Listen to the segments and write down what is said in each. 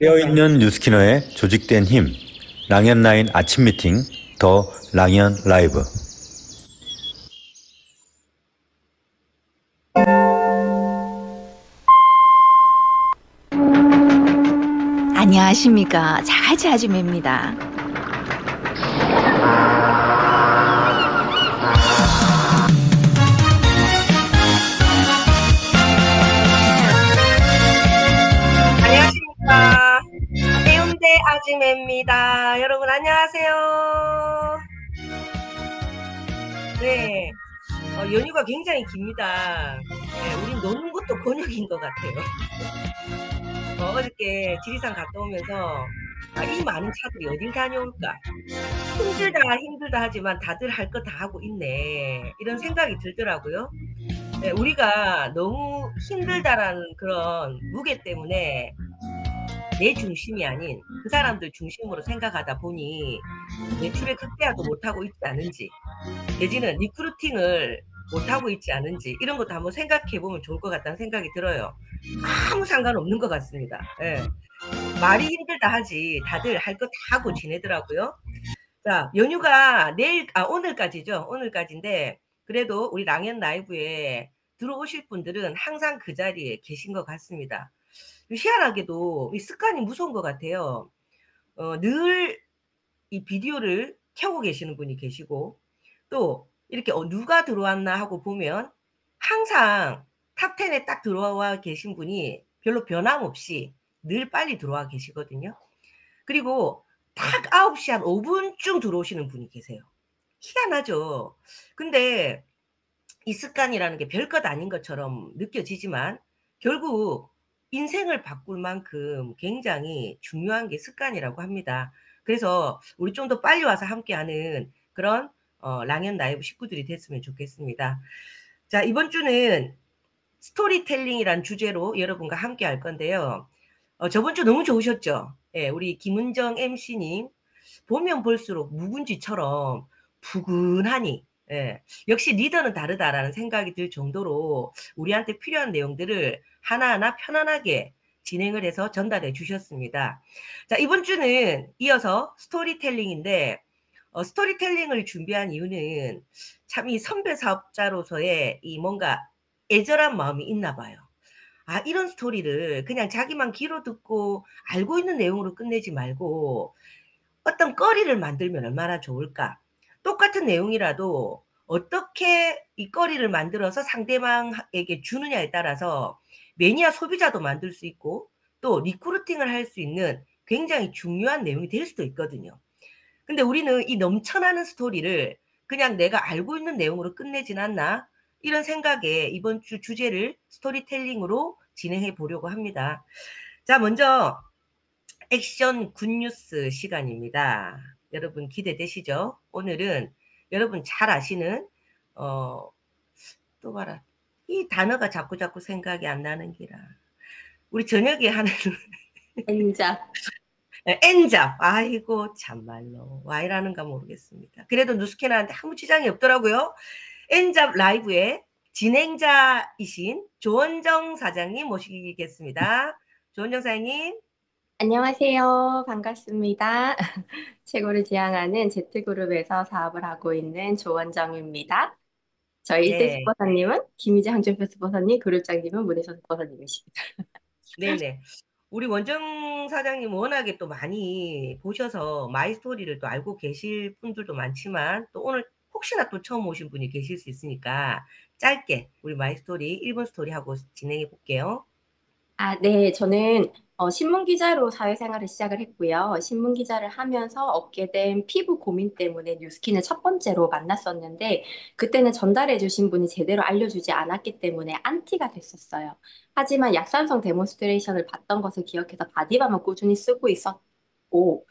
깨어있는 뉴스키너의 조직된 힘, 랑연9 아침 미팅, 더 랑연 라이브. 안녕하십니까. 자자지매입니다. 안녕하십니까. 해운대 아지매입니다. 여러분 안녕하세요. 네, 연휴가 굉장히 깁니다. 네, 우린 노는 것도 곤욕인 것 같아요. 어저께 지리산 갔다 오면서 이 많은 차들이 어딜 다녀올까? 힘들다 하지만 다들 할 거 다 하고 있네. 이런 생각이 들더라고요. 네, 우리가 너무 힘들다라는 그런 무게 때문에 내 중심이 아닌 그 사람들 중심으로 생각하다 보니 매출의 극대화도 못하고 있지 않은지, 내지는 리크루팅을 못하고 있지 않은지, 이런 것도 한번 생각해 보면 좋을 것 같다는 생각이 들어요. 아무 상관없는 것 같습니다. 예. 말이 힘들다 하지 다들 할 거 다 하고 지내더라고요. 자, 연휴가 오늘까지죠. 오늘까지인데, 그래도 우리 랑연 라이브에 들어오실 분들은 항상 그 자리에 계신 것 같습니다. 희한하게도 이 습관이 무서운 것 같아요. 늘 이 비디오를 켜고 계시는 분이 계시고, 또 이렇게 누가 들어왔나 하고 보면 항상 탑 10에 딱 들어와 계신 분이 별로 변함없이 늘 빨리 들어와 계시거든요. 그리고 딱 9시 한 5분쯤 들어오시는 분이 계세요. 희한하죠. 근데 이 습관이라는 게 별것 아닌 것처럼 느껴지지만 결국 인생을 바꿀 만큼 굉장히 중요한 게 습관이라고 합니다. 그래서 우리 좀 더 빨리 와서 함께하는 그런 랑연 라이브 식구들이 됐으면 좋겠습니다. 자, 이번 주는 스토리텔링이란 주제로 여러분과 함께할 건데요. 저번 주 너무 좋으셨죠? 예, 우리 김은정 MC님 보면 볼수록 묵은지처럼 푸근하니, 예, 역시 리더는 다르다라는 생각이 들 정도로 우리한테 필요한 내용들을 하나하나 편안하게 진행을 해서 전달해 주셨습니다. 자, 이번 주는 이어서 스토리텔링인데, 스토리텔링을 준비한 이유는 참 이 선배 사업자로서의 이 뭔가 애절한 마음이 있나 봐요. 이런 스토리를 그냥 자기만 귀로 듣고 알고 있는 내용으로 끝내지 말고 어떤 거리를 만들면 얼마나 좋을까? 똑같은 내용이라도 어떻게 이 거리를 만들어서 상대방에게 주느냐에 따라서 매니아 소비자도 만들 수 있고 또 리크루팅을 할 수 있는 굉장히 중요한 내용이 될 수도 있거든요. 근데 우리는 이 넘쳐나는 스토리를 그냥 내가 알고 있는 내용으로 끝내진 않나? 이런 생각에 이번 주 주제를 스토리텔링으로 진행해 보려고 합니다. 자, 먼저 액션 굿뉴스 시간입니다. 여러분 기대되시죠? 오늘은 여러분 잘 아시는 또 봐라. 이 단어가 자꾸 생각이 안 나는 기라. 우리 저녁에 하는 엔잡. 엔잡. 아이고 참말로 와 이라는가 모르겠습니다. 그래도 뉴스캐나한테 아무 지장이 없더라고요. 엔잡 라이브의 진행자이신 조원정 사장님 모시겠습니다. 조원정 사장님. 안녕하세요. 반갑습니다. 최고를 지향하는 Z그룹에서 사업을 하고 있는 조원정입니다. 저희 일대 네. 스포서님은 김희재 항준표 스포서님, 그룹장님은 문혜선 스포서님이십니다. 네네. 우리 원정 사장님 워낙에 또 많이 보셔서 마이스토리를 또 알고 계실 분들도 많지만 또 오늘 혹시나 또 처음 오신 분이 계실 수 있으니까 짧게 우리 마이스토리 1분 스토리 하고 진행해 볼게요. 네. 저는 신문 기자로 사회생활을 시작을 했고요. 신문 기자를 하면서 얻게 된 피부 고민 때문에 뉴스킨을 첫 번째로 만났었는데 그때는 전달해 주신 분이 제대로 알려주지 않았기 때문에 안티가 됐었어요. 하지만 약산성 데몬스트레이션을 봤던 것을 기억해서 바디밤을 꾸준히 쓰고 있었고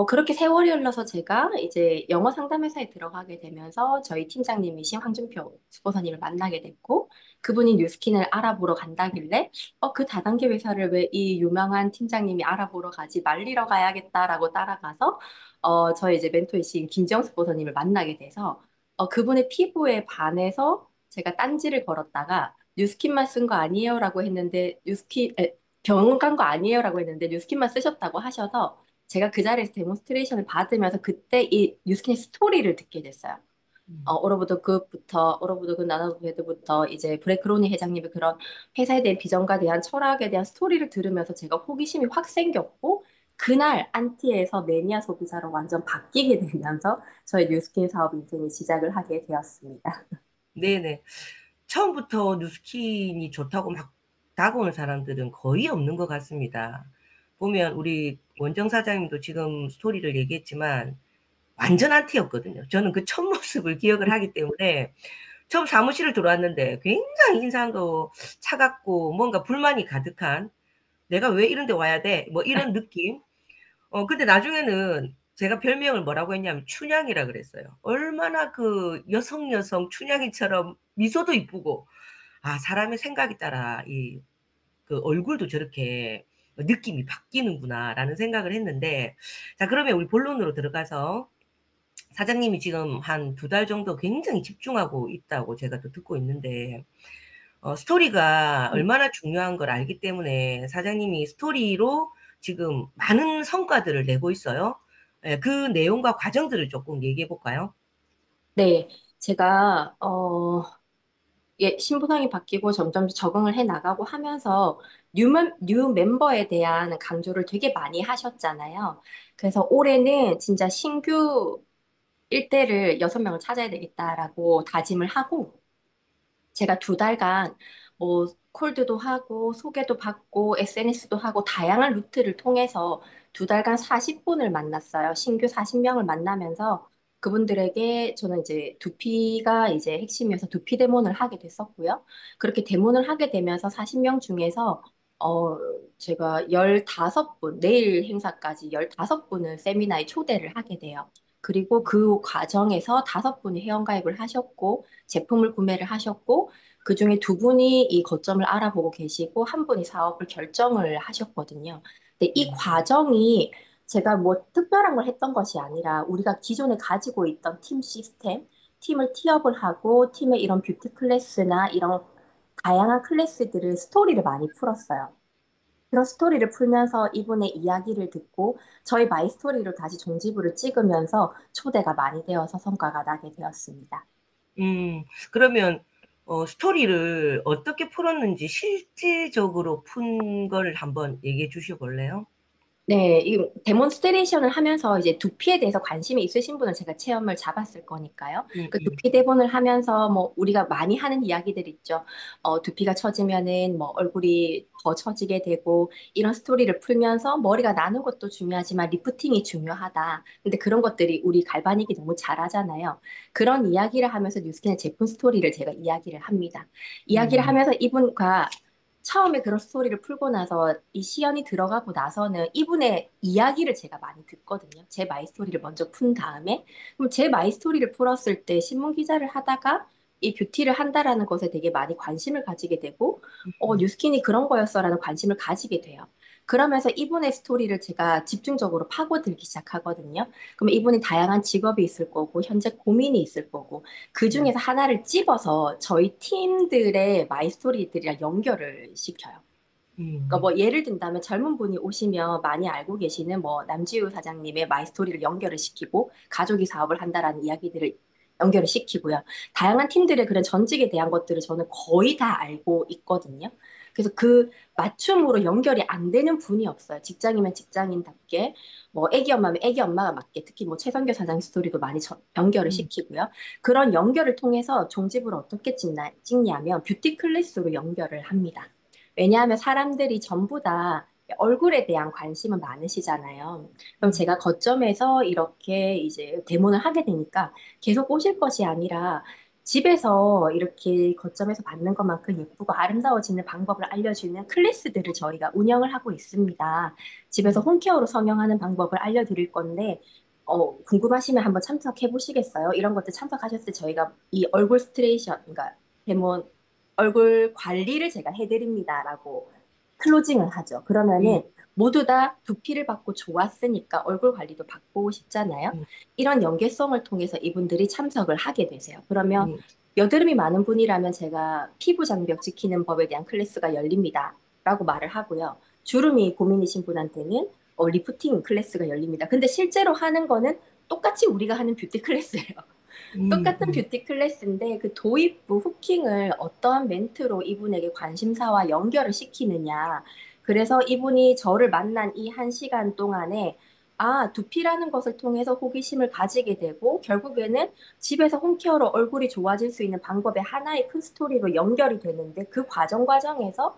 그렇게 세월이 흘러서 제가 이제 영어 상담회사에 들어가게 되면서 저희 팀장님이신 황준표 수보사님을 만나게 됐고, 그분이 뉴스킨을 알아보러 간다길래, 그 다단계 회사를 왜 이 유명한 팀장님이 알아보러 가지 말리러 가야겠다라고 따라가서, 저희 이제 멘토이신 김정수 보사님을 만나게 돼서, 그분의 피부에 반해서 제가 딴지를 걸었다가, 뉴스킨만 쓴 거 아니에요? 라고 했는데, 병원 간 거 아니에요라고 했는데 뉴스킨만 쓰셨다고 하셔서 제가 그 자리에서 데몬스트레이션을 받으면서 그때 이 뉴스킨의 스토리를 듣게 됐어요. 오로브 더 굿, 나나 오브 배드부터 이제 브레이크 로니 회장님의 그런 회사에 대한 비전과 대한 철학에 대한 스토리를 들으면서 제가 호기심이 확 생겼고 그날 안티에서 매니아 소비자로 완전 바뀌게 되면서 저의 뉴스킨 사업 인생이 시작을 하게 되었습니다. 네네. 처음부터 뉴스킨이 좋다고 막 다가오는 사람들은 거의 없는 것 같습니다. 보면 우리 원정 사장님도 지금 스토리를 얘기했지만 완전 안티였거든요. 저는 그 첫 모습을 기억을 하기 때문에 처음 사무실을 들어왔는데 굉장히 인상도 차갑고 뭔가 불만이 가득한 '내가 왜 이런 데 와야 돼?' 뭐 이런 느낌. 근데 나중에는 제가 별명을 뭐라고 했냐면 춘향이라 그랬어요. 얼마나 그 여성 춘향이처럼 미소도 이쁘고 사람의 생각에 따라 이 그 얼굴도 저렇게 느낌이 바뀌는구나라는 생각을 했는데 자 그러면 우리 본론으로 들어가서 사장님이 지금 한 2달 정도 굉장히 집중하고 있다고 제가 또 듣고 있는데 스토리가 얼마나 중요한 걸 알기 때문에 사장님이 스토리로 지금 많은 성과들을 내고 있어요. 예, 그 내용과 과정들을 조금 얘기해 볼까요? 네, 제가 신분상이 바뀌고 점점 적응을 해 나가고 하면서 뉴 멤버에 대한 강조를 되게 많이 하셨잖아요. 그래서 올해는 진짜 신규 1대를 6명을 찾아야 되겠다라고 다짐을 하고 제가 2달간 뭐 콜드도 하고 소개도 받고 SNS도 하고 다양한 루트를 통해서 2달간 40분을 만났어요. 신규 40명을 만나면서 그분들에게 저는 이제 두피가 이제 핵심이어서 두피 데몬을 하게 됐었고요. 그렇게 데몬을 하게 되면서 40명 중에서 어 제가 15분, 내일 행사까지 15분을 세미나에 초대를 하게 돼요. 그리고 그 과정에서 5분이 회원가입을 하셨고 제품을 구매를 하셨고 그중에 2분이 이 거점을 알아보고 계시고 한 분이 사업을 결정을 하셨거든요. 근데 이 과정이 제가 뭐 특별한 걸 했던 것이 아니라 우리가 기존에 가지고 있던 팀 시스템, 팀을 티업을 하고 팀의 이런 뷰티 클래스나 이런 다양한 클래스들을 스토리를 많이 풀었어요. 그런 스토리를 풀면서 이분의 이야기를 듣고 저희 마이 스토리로 다시 종지부를 찍으면서 초대가 많이 되어서 성과가 나게 되었습니다. 그러면 스토리를 어떻게 풀었는지 실질적으로 푼 걸 한번 얘기해 주셔 볼래요? 네, 이 데몬스트레이션을 하면서 이제 두피에 대해서 관심이 있으신 분은 제가 체험을 잡았을 거니까요. 그 음음. 두피 대본을 하면서 뭐 우리가 많이 하는 이야기들 있죠. 두피가 처지면은 뭐 얼굴이 더 처지게 되고 이런 스토리를 풀면서 머리가 나는 것도 중요하지만 리프팅이 중요하다. 근데 그런 것들이 우리 갈바닉이 너무 잘하잖아요. 그런 이야기를 하면서 뉴스킨의 제품 스토리를 제가 이야기를 합니다. 이야기를 음. 하면서 이분과 처음에 그런 스토리를 풀고 나서 이 시연이 들어가고 나서는 이분의 이야기를 제가 많이 듣거든요. 제 마이 스토리를 먼저 푼 다음에 그럼 제 마이 스토리를 풀었을 때 신문 기자를 하다가 이 뷰티를 한다라는 것에 되게 많이 관심을 가지게 되고 뉴스킨이 그런 거였어라는 관심을 가지게 돼요. 그러면서 이분의 스토리를 제가 집중적으로 파고들기 시작하거든요. 그럼 이분이 다양한 직업이 있을 거고 현재 고민이 있을 거고 그 음. 중에서 하나를 집어서 저희 팀들의 마이스토리들이랑 연결을 시켜요. 그러니까 음. 뭐 예를 든다면 젊은 분이 오시면 많이 알고 계시는 뭐 남지우 사장님의 마이스토리를 연결을 시키고 가족이 사업을 한다라는 이야기들을 연결을 시키고요. 다양한 팀들의 그런 전직에 대한 것들을 저는 거의 다 알고 있거든요. 그래서 그 맞춤으로 연결이 안 되는 분이 없어요. 직장이면 직장인답게, 뭐 애기 엄마면 애기 엄마가 맞게, 특히 뭐 최선교 사장 스토리도 많이 연결을 음. 시키고요. 그런 연결을 통해서 종집을 어떻게 찍냐면 뷰티 클래스로 연결을 합니다. 왜냐하면 사람들이 전부 다 얼굴에 대한 관심은 많으시잖아요. 그럼 음. 제가 거점에서 이렇게 이제 데모를 하게 되니까 계속 오실 것이 아니라 집에서 이렇게 거점에서 받는 것만큼 예쁘고 아름다워지는 방법을 알려주는 클래스들을 저희가 운영을 하고 있습니다. 집에서 음. 홈케어로 성형하는 방법을 알려드릴 건데, 궁금하시면 한번 참석해 보시겠어요? 이런 것들 참석하셨을 때 저희가 이 얼굴 스트레이션, 그러니까 데모 얼굴 관리를 제가 해드립니다라고 클로징을 하죠. 음. 그러면은 모두 다 두피를 받고 좋았으니까 얼굴 관리도 받고 싶잖아요. 음. 이런 연계성을 통해서 이분들이 참석을 하게 되세요. 그러면 음. 여드름이 많은 분이라면 제가 피부 장벽 지키는 법에 대한 클래스가 열립니다. 라고 말을 하고요. 주름이 고민이신 분한테는 리프팅 클래스가 열립니다. 근데 실제로 하는 거는 똑같이 우리가 하는 뷰티 클래스예요. 똑같은 음. 뷰티 클래스인데 그 도입부 후킹을 어떠한 멘트로 이분에게 관심사와 연결을 시키느냐. 그래서 이분이 저를 만난 이 1시간 동안에 두피라는 것을 통해서 호기심을 가지게 되고 결국에는 집에서 홈케어로 얼굴이 좋아질 수 있는 방법의 하나의 큰 스토리로 연결이 되는데 그 과정에서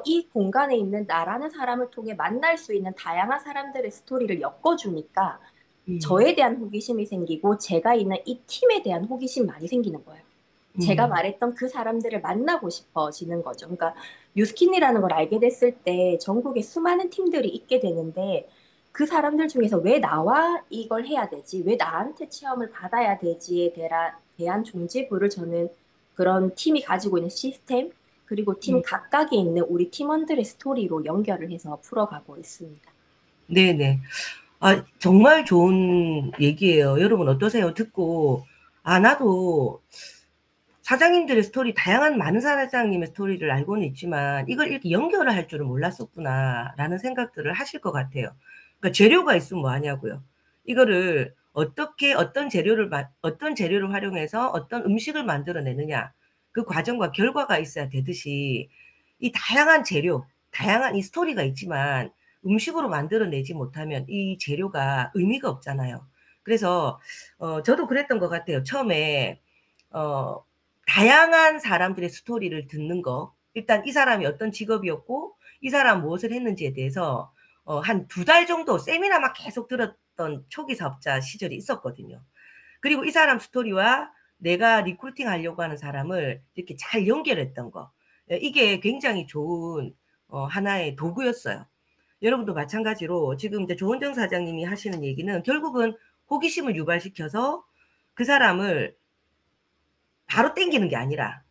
이 공간에 있는 나라는 사람을 통해 만날 수 있는 다양한 사람들의 스토리를 엮어주니까 음. 저에 대한 호기심이 생기고 제가 있는 이 팀에 대한 호기심이 많이 생기는 거예요. 제가 음. 말했던 그 사람들을 만나고 싶어지는 거죠. 그러니까 뉴스킨이라는 걸 알게 됐을 때 전국에 수많은 팀들이 있게 되는데 그 사람들 중에서 왜 나와 이걸 해야 되지? 왜 나한테 체험을 받아야 되지에 대한 종지부를 저는 그런 팀이 가지고 있는 시스템 그리고 팀 음. 각각에 있는 우리 팀원들의 스토리로 연결을 해서 풀어가고 있습니다. 네네. 정말 좋은 얘기예요. 여러분 어떠세요? 듣고 나도 사장님들의 스토리, 다양한 많은 사장님의 스토리를 알고는 있지만 이걸 이렇게 연결을 할 줄은 몰랐었구나라는 생각들을 하실 것 같아요. 그러니까 재료가 있으면 뭐 하냐고요. 이거를 어떻게 어떤 재료를 활용해서 어떤 음식을 만들어내느냐, 그 과정과 결과가 있어야 되듯이 이 다양한 재료, 다양한 이 스토리가 있지만 음식으로 만들어내지 못하면 이 재료가 의미가 없잖아요. 그래서 저도 그랬던 것 같아요. 처음에 어 다양한 사람들의 스토리를 듣는 거. 일단 이 사람이 어떤 직업이었고 이 사람 무엇을 했는지에 대해서 한 2달 정도 세미나만 계속 들었던 초기 사업자 시절이 있었거든요. 그리고 이 사람 스토리와 내가 리크루팅 하려고 하는 사람을 이렇게 잘 연결했던 거. 이게 굉장히 좋은 하나의 도구였어요. 여러분도 마찬가지로 지금 이제 조은정 사장님이 하시는 얘기는 결국은 호기심을 유발시켜서 그 사람을 바로 땡기는 게 아니라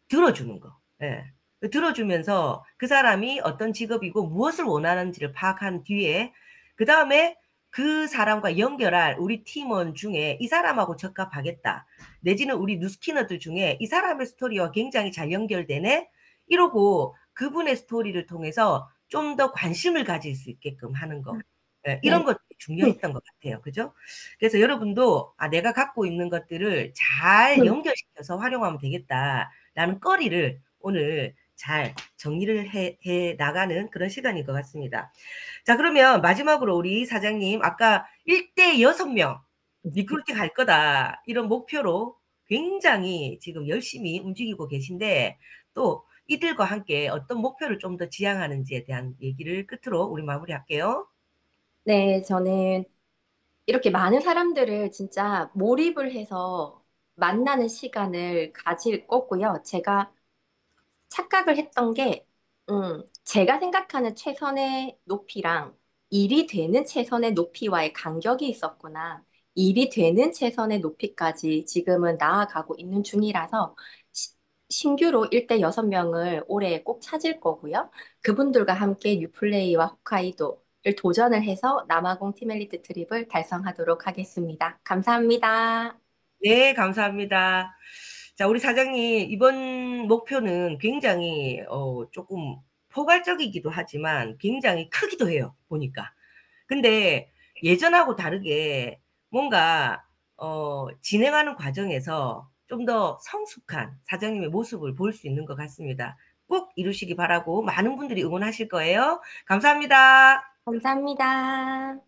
들어주는 거. 예. 들어주면서 그 사람이 어떤 직업이고 무엇을 원하는지를 파악한 뒤에 그다음에 그 사람과 연결할 우리 팀원 중에 이 사람하고 적합하겠다. 내지는 우리 뉴스키너들 중에 이 사람의 스토리와 굉장히 잘 연결되네. 이러고 그분의 스토리를 통해서 좀 더 관심을 가질 수 있게끔 하는 거. 예, 이런 네. 것들이 중요했던 것 같아요. 그죠? 그래서 여러분도 내가 갖고 있는 것들을 잘 연결시켜서 활용하면 되겠다라는 거리를 오늘 잘 정리를 해 나가는 그런 시간인 것 같습니다. 자, 그러면 마지막으로 우리 사장님 아까 1대 6명 리크루팅 할 거다 이런 목표로 굉장히 지금 열심히 움직이고 계신데 또 이들과 함께 어떤 목표를 좀 더 지향하는지에 대한 얘기를 끝으로 우리 마무리할게요. 네, 저는 이렇게 많은 사람들을 진짜 몰입을 해서 만나는 시간을 가질 거고요. 제가 착각을 했던 게, 제가 생각하는 최선의 높이랑 일이 되는 최선의 높이와의 간격이 있었구나. 일이 되는 최선의 높이까지 지금은 나아가고 있는 중이라서 신규로 1대 6명을 올해 꼭 찾을 거고요. 그분들과 함께 뉴플레이와 홋카이도를 도전을 해서 남아공 팀엘리트 트립을 달성하도록 하겠습니다. 감사합니다. 네, 감사합니다. 자, 우리 사장님, 이번 목표는 굉장히, 조금 포괄적이기도 하지만 굉장히 크기도 해요, 보니까. 근데 예전하고 다르게 뭔가, 진행하는 과정에서 좀 더 성숙한 사장님의 모습을 볼 수 있는 것 같습니다. 꼭 이루시기 바라고 많은 분들이 응원하실 거예요. 감사합니다. 감사합니다.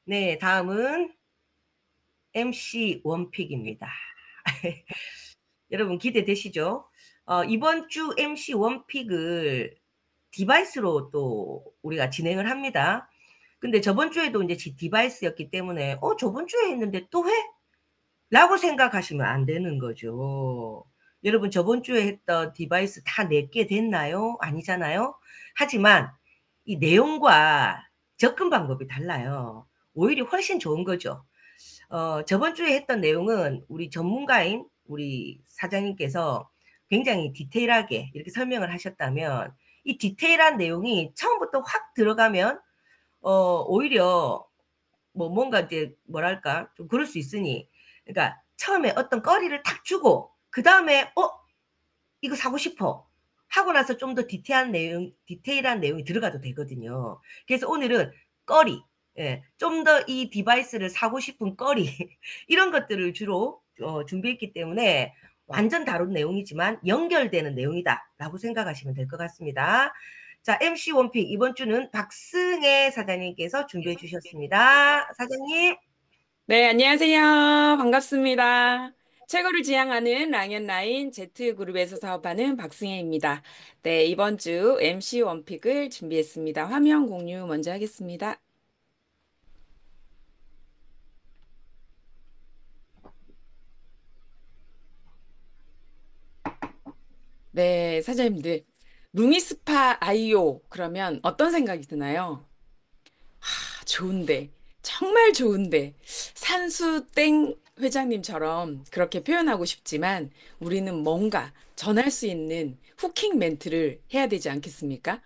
네, 다음은 MC 원픽입니다. 여러분 기대되시죠? 이번 주 MC 원픽을 디바이스로 또 우리가 진행을 합니다. 근데 저번 주에도 이제 디바이스였기 때문에 저번 주에 했는데 또 해? 라고 생각하시면 안 되는 거죠. 여러분 저번 주에 했던 디바이스 다 내게 됐나요? 아니잖아요. 하지만 이 내용과 접근 방법이 달라요. 오히려 훨씬 좋은 거죠. 저번 주에 했던 내용은 우리 전문가인 우리 사장님께서 굉장히 디테일하게 이렇게 설명을 하셨다면 이 디테일한 내용이 처음부터 확 들어가면 오히려 뭔가 이제 뭐랄까 좀 그럴 수 있으니, 그러니까 처음에 어떤 거리를 탁 주고 그 다음에 이거 사고 싶어 하고 나서 좀 더 디테일한 내용이 들어가도 되거든요. 그래서 오늘은 거리, 예, 좀 더 이 디바이스를 사고 싶은 거리 이런 것들을 주로 준비했기 때문에 완전 다른 내용이지만 연결되는 내용이다라고 생각하시면 될 것 같습니다. 자, MC 원픽 이번 주는 박승혜 사장님께서 준비해 주셨습니다. 사장님. 네, 안녕하세요. 반갑습니다. 최고를 지향하는 랑앤라인 Z그룹에서 사업하는 박승혜입니다. 네, 이번 주 MC 원픽을 준비했습니다. 화면 공유 먼저 하겠습니다. 네, 사장님들. 루미스파 아이오 그러면 어떤 생각이 드나요? 좋은데, 정말 좋은데, 산수땡 회장님처럼 그렇게 표현하고 싶지만 우리는 뭔가 전할 수 있는 후킹 멘트를 해야 되지 않겠습니까?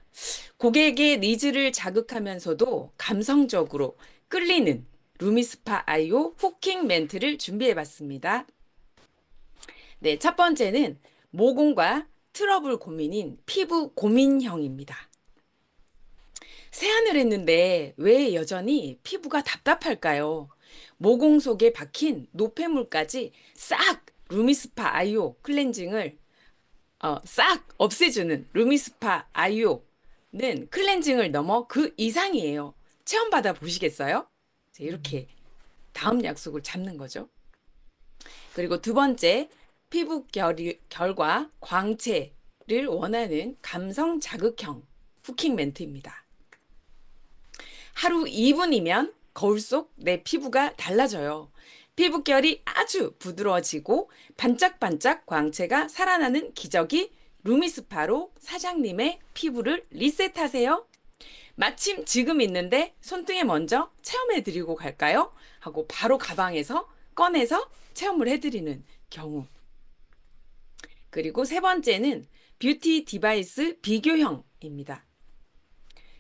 고객의 니즈를 자극하면서도 감성적으로 끌리는 루미스파 아이오 후킹 멘트를 준비해 봤습니다. 네, 첫 번째는 모공과 트러블 고민인 피부 고민형입니다. 세안을 했는데 왜 여전히 피부가 답답할까요? 모공 속에 박힌 노폐물까지 싹 루미스파 아이오 클렌징을 싹 없애주는 루미스파 아이오는 클렌징을 넘어 그 이상이에요. 체험받아 보시겠어요? 자, 이렇게 다음 약속을 잡는 거죠. 그리고 두 번째, 피부 결과 광채를 원하는 감성 자극형 후킹 멘트입니다. 하루 2분이면 거울 속 내 피부가 달라져요. 피부결이 아주 부드러워지고 반짝반짝 광채가 살아나는 기적이 루미스파로 사장님의 피부를 리셋하세요. 마침 지금 있는데 손등에 먼저 체험해드리고 갈까요? 하고 바로 가방에서 꺼내서 체험을 해드리는 경우. 그리고 세 번째는 뷰티 디바이스 비교형입니다.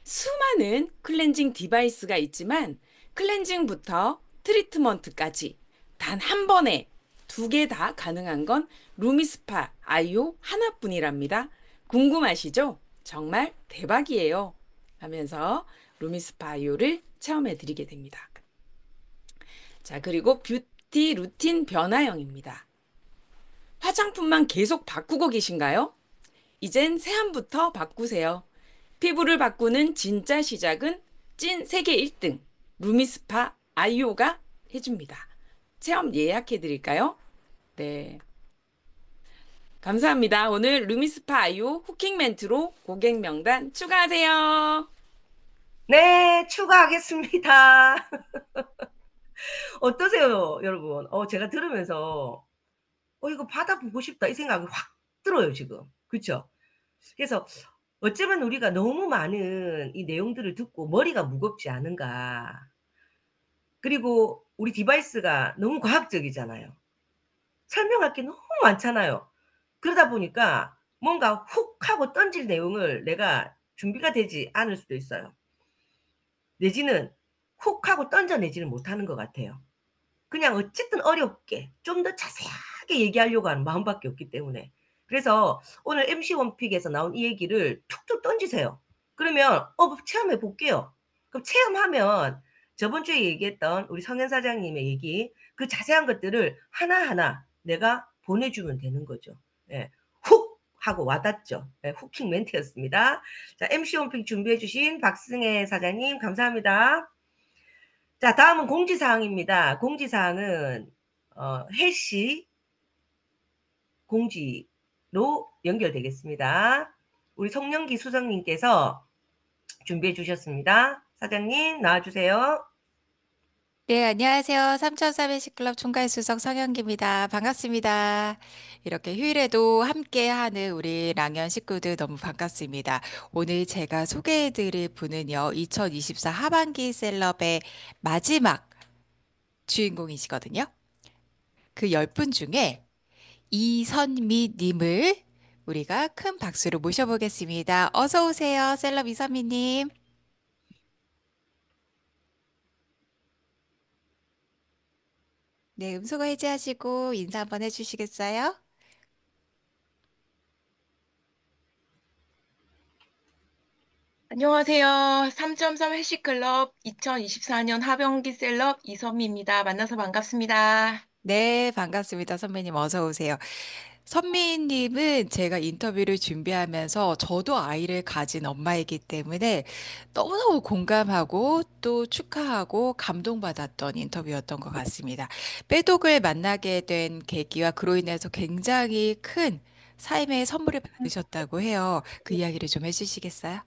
수많은 클렌징 디바이스가 있지만 클렌징부터 트리트먼트까지 단 한 번에 2개 다 가능한 건 루미스파 아이오 하나뿐이랍니다. 궁금하시죠? 정말 대박이에요. 하면서 루미스파 아이오를 체험해 드리게 됩니다. 자, 그리고 뷰티 루틴 변화형입니다. 화장품만 계속 바꾸고 계신가요? 이젠 세안부터 바꾸세요. 피부를 바꾸는 진짜 시작은 찐 세계 1등 루미스파 아이오가 해줍니다. 체험 예약해 드릴까요? 네. 감사합니다. 오늘 루미스파 아이오 후킹 멘트로 고객 명단 추가하세요. 네, 추가하겠습니다. 어떠세요, 여러분? 제가 들으면서 이거 받아보고 싶다 이 생각이 확 들어요, 지금. 그쵸? 그래서 어쩌면 우리가 너무 많은 이 내용들을 듣고 머리가 무겁지 않은가. 그리고 우리 디바이스가 너무 과학적이잖아요. 설명할 게 너무 많잖아요. 그러다 보니까 뭔가 훅 하고 던질 내용을 내가 준비가 되지 않을 수도 있어요. 내지는 훅 하고 던져내지를 못하는 것 같아요. 그냥 어쨌든 어렵게 좀 더 자세하게 얘기하려고 하는 마음밖에 없기 때문에. 그래서 오늘 MC 원픽에서 나온 이 얘기를 툭툭 던지세요. 그러면 체험해 볼게요. 그럼 체험하면 저번 주에 얘기했던 우리 성현 사장님의 얘기 그 자세한 것들을 하나하나 내가 보내주면 되는 거죠. 예. 훅 하고 와닿죠. 예, 후킹 멘트였습니다. 자, MC 원픽 준비해 주신 박승혜 사장님 감사합니다. 자, 다음은 공지사항입니다. 공지사항은 해시 공지로 연결되겠습니다. 우리 송영기 수석님께서 준비해 주셨습니다. 사장님 나와주세요. 네, 안녕하세요. 3410클럽 총괄 수석 성현기입니다. 반갑습니다. 이렇게 휴일에도 함께하는 우리 랑연 식구들 너무 반갑습니다. 오늘 제가 소개해드릴 분은요, 2024 하반기 셀럽의 마지막 주인공이시거든요. 그 10분 중에 이선미 님을 우리가 큰 박수로 모셔보겠습니다. 어서 오세요, 셀럽 이선미님. 네, 음소거 해제하시고 인사 한번 해주시겠어요? 안녕하세요. 3.3 회식클럽 2024년 하반기 셀럽 이선미입니다. 만나서 반갑습니다. 네, 반갑습니다. 선배님 어서 오세요. 선미님은 제가 인터뷰를 준비하면서 저도 아이를 가진 엄마이기 때문에 너무너무 공감하고 또 축하하고 감동받았던 인터뷰였던 것 같습니다. 빼독을 만나게 된 계기와 그로 인해서 굉장히 큰 삶의 선물을 받으셨다고 해요. 그 이야기를 좀 해주시겠어요?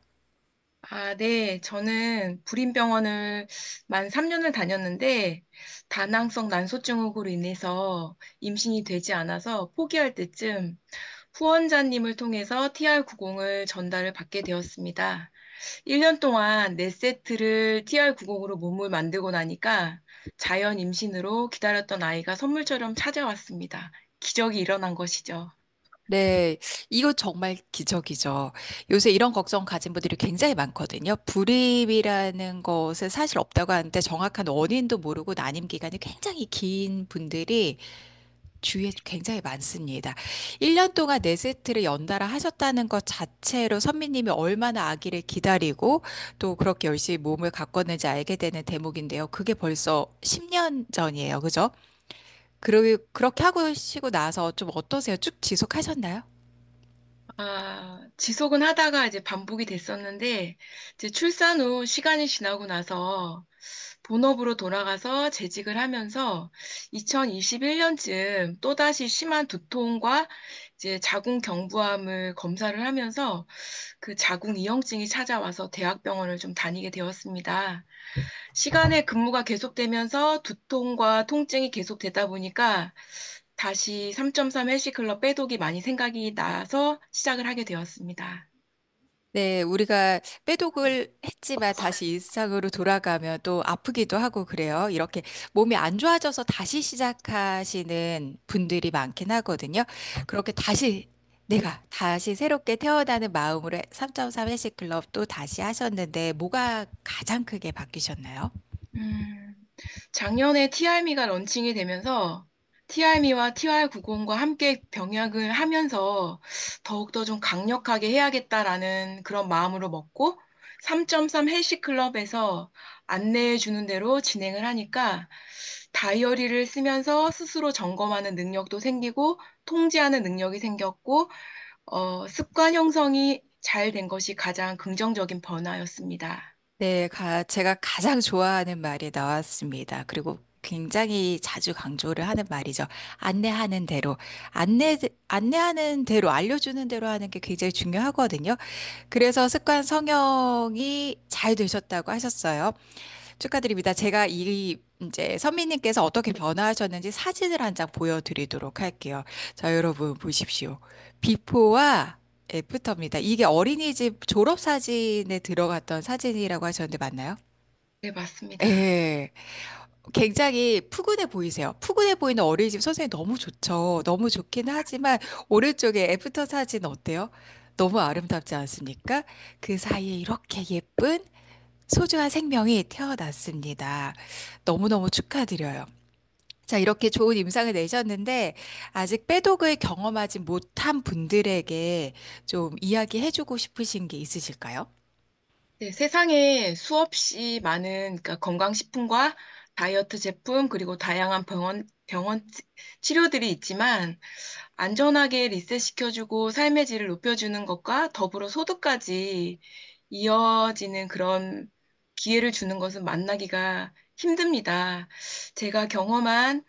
네. 저는 불임병원을 만 3년을 다녔는데 다낭성 난소증후군으로 인해서 임신이 되지 않아서 포기할 때쯤 후원자님을 통해서 TR90을 전달을 받게 되었습니다. 1년 동안 4세트를 TR90으로 몸을 만들고 나니까 자연 임신으로 기다렸던 아이가 선물처럼 찾아왔습니다. 기적이 일어난 것이죠. 네, 이거 정말 기적이죠. 요새 이런 걱정 가진 분들이 굉장히 많거든요. 불임이라는 것은 사실 없다고 하는데 정확한 원인도 모르고 난임 기간이 굉장히 긴 분들이 주위에 굉장히 많습니다. 1년 동안 4세트를 연달아 하셨다는 것 자체로 선미님이 얼마나 아기를 기다리고 또 그렇게 열심히 몸을 가꿨는지 알게 되는 대목인데요. 그게 벌써 10년 전이에요. 그죠? 그렇게 하시고 나서 좀 어떠세요? 쭉 지속하셨나요? 지속은 하다가 이제 반복이 됐었는데, 이제 출산 후 시간이 지나고 나서 본업으로 돌아가서 재직을 하면서 2021년쯤 또다시 심한 두통과 이제 자궁 경부암을 검사를 하면서 그 자궁 이형증이 찾아와서 대학병원을 좀 다니게 되었습니다. 시간의 근무가 계속되면서 두통과 통증이 계속되다 보니까 다시 3.3 헬시클럽 빼독이 많이 생각이 나서 시작을 하게 되었습니다. 네, 우리가 빼독을 했지만 다시 일상으로 돌아가면 또 아프기도 하고 그래요. 이렇게 몸이 안 좋아져서 다시 시작하시는 분들이 많긴 하거든요. 그렇게 다시 내가 다시 새롭게 태어나는 마음으로 3.3 회식 클럽 또 다시 하셨는데 뭐가 가장 크게 바뀌셨나요? 음, 작년에 TRM이가 런칭이 되면서 TRM이와 TR90과 함께 병약을 하면서 더욱더 좀 강력하게 해야겠다라는 그런 마음으로 먹고 3.3 헬시 클럽에서 안내해 주는 대로 진행을 하니까 다이어리를 쓰면서 스스로 점검하는 능력도 생기고 통제하는 능력이 생겼고 습관 형성이 잘 된 것이 가장 긍정적인 변화였습니다. 네, 제가 가장 좋아하는 말이 나왔습니다. 그리고 굉장히 자주 강조를 하는 말이죠. 안내하는 대로. 안내하는 대로, 알려주는 대로 하는 게 굉장히 중요하거든요. 그래서 습관 성형이 잘 되셨다고 하셨어요. 축하드립니다. 제가 이제 선미님께서 어떻게 변화하셨는지 사진을 한 장 보여드리도록 할게요. 자, 여러분 보십시오. 비포와 애프터입니다. 이게 어린이집 졸업 사진에 들어갔던 사진이라고 하셨는데 맞나요? 네, 맞습니다. 예. 굉장히 푸근해 보이세요. 푸근해 보이는 어린이집 선생님 너무 좋죠. 너무 좋긴 하지만 오른쪽에 애프터 사진 어때요? 너무 아름답지 않습니까? 그 사이에 이렇게 예쁜 소중한 생명이 태어났습니다. 너무너무 축하드려요. 자, 이렇게 좋은 임상을 내셨는데, 아직 빼독을 경험하지 못한 분들에게 좀 이야기해주고 싶으신 게 있으실까요? 네, 세상에 수없이 많은 그러니까 건강식품과 다이어트 제품 그리고 다양한 병원 치료들이 있지만 안전하게 리셋시켜주고 삶의 질을 높여주는 것과 더불어 소득까지 이어지는 그런 기회를 주는 것은 만나기가 힘듭니다. 제가 경험한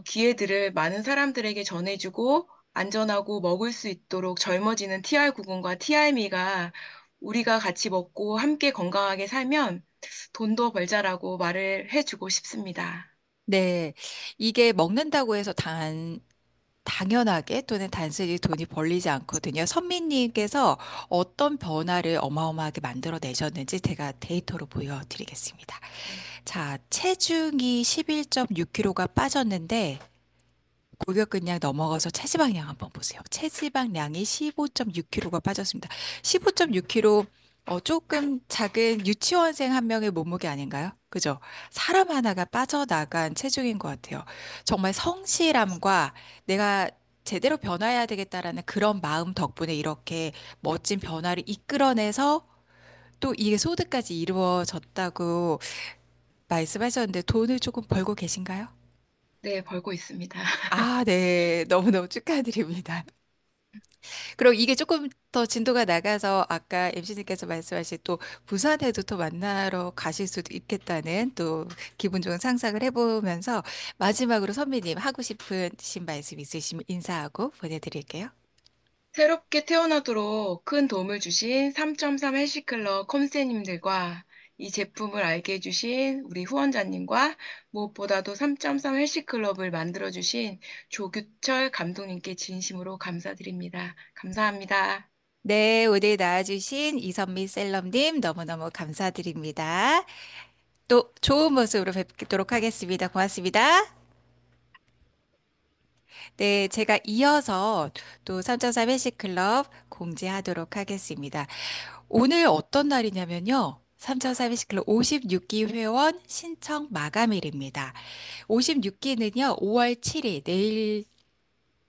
기회들을 많은 사람들에게 전해주고 안전하고 먹을 수 있도록 젊어지는 TR90과 TRM이가 우리가 같이 먹고 함께 건강하게 살면 돈도 벌자라고 말을 해주고 싶습니다. 네. 이게 먹는다고 해서 당연하게 또는 단순히 돈이 벌리지 않거든요. 선미님께서 어떤 변화를 어마어마하게 만들어 내셨는지 제가 데이터로 보여드리겠습니다. 자, 체중이 11.6kg가 빠졌는데 골격근량 넘어가서 체지방량 한번 보세요. 체지방량이 15.6kg가 빠졌습니다. 15.6kg 조금 작은 유치원생 한 명의 몸무게 아닌가요? 그죠? 사람 하나가 빠져나간 체중인 것 같아요. 정말 성실함과 내가 제대로 변화해야 되겠다라는 그런 마음 덕분에 이렇게 멋진 변화를 이끌어내서 또 이게 소득까지 이루어졌다고 말씀하셨는데 돈을 조금 벌고 계신가요? 네, 벌고 있습니다. 아, 네. 너무너무 축하드립니다. 그럼 이게 조금 더 진도가 나가서 아까 MC님께서 말씀하신 또 부산에도 또 만나러 가실 수도 있겠다는 또 기분 좋은 상상을 해보면서 마지막으로 선배님 하고 싶으신 말씀 있으시면 인사하고 보내드릴게요. 새롭게 태어나도록 큰 도움을 주신 3.3 헬시클럽 컴세님들과 이 제품을 알게 해주신 우리 후원자님과 무엇보다도 3.3 헬시클럽을 만들어주신 조규철 감독님께 진심으로 감사드립니다. 감사합니다. 네, 오늘 나와주신 이선미 셀럽님 너무너무 감사드립니다. 또 좋은 모습으로 뵙도록 하겠습니다. 고맙습니다. 네, 제가 이어서 또 3.3 헬스클럽 공지하도록 하겠습니다. 오늘 어떤 날이냐면요. 3.3 헬스클럽 56기 회원 신청 마감일입니다. 56기는요, 5월 7일,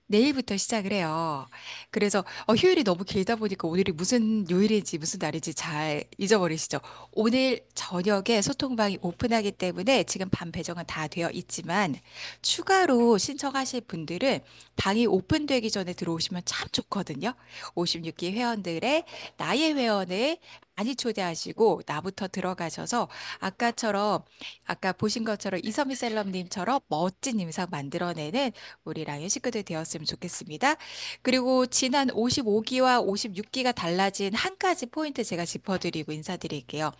내일부터 시작을 해요. 그래서 휴일이 너무 길다 보니까 오늘이 무슨 요일인지 무슨 날인지 잘 잊어버리시죠. 오늘 저녁에 소통방이 오픈하기 때문에 지금 반 배정은 다 되어 있지만 추가로 신청하실 분들은 방이 오픈되기 전에 들어오시면 참 좋거든요. 56기 회원들의 나의 회원을 많이 초대하시고 나부터 들어가셔서 아까처럼 아까 보신 것처럼 이선미 셀럽님처럼 멋진 임상 만들어내는 우리 라이언 식구들 되었으면 좋겠습니다. 그리고 지난 55기와 56기가 달라진 한 가지 포인트 제가 짚어드리고 인사드릴게요.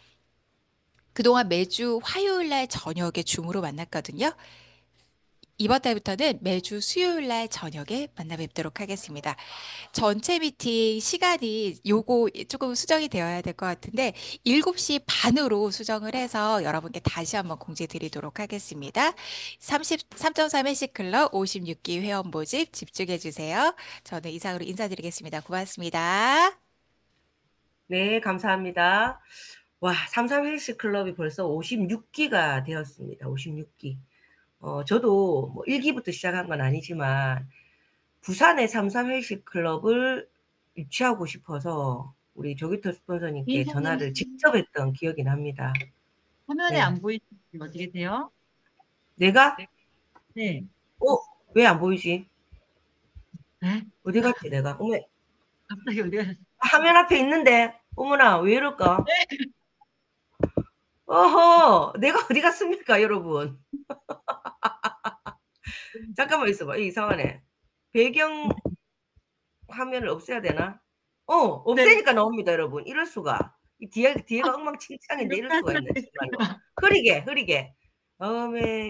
그동안 매주 화요일 날 저녁에 줌으로 만났거든요. 이번 달부터는 매주 수요일 날 저녁에 만나 뵙도록 하겠습니다. 전체 미팅 시간이 요거 조금 수정이 되어야 될 것 같은데 7시 반으로 수정을 해서 여러분께 다시 한번 공지 드리도록 하겠습니다. 3.3 회식 클럽 56기 회원 모집 집중해 주세요. 저는 이상으로 인사드리겠습니다. 고맙습니다. 네, 감사합니다. 와, 33 헬스 클럽이 벌써 56기가 되었습니다. 56기. 저도 뭐 1기부터 시작한 건 아니지만 부산의 33 헬스 클럽을 유치하고 싶어서 우리 조기터 스폰서님께 이사님 전화를 직접 했던 기억이 납니다. 화면에 네. 안 보이시면 어떻게 돼요? 내가? 네. 왜 안 보이지? 에? 어디 갔지, 내가? 어머, 갑자기 어디 가셨어요? 화면 앞에 있는데. 어머나, 왜 이럴까? 어허, 내가 어디 갔습니까, 여러분? 잠깐만 있어봐. 이상하네. 배경 화면을 없애야 되나? 없애니까 나옵니다, 여러분. 이럴 수가. 이 뒤에가 엉망진창인데 이럴 수가 있네, 정말로. 흐리게.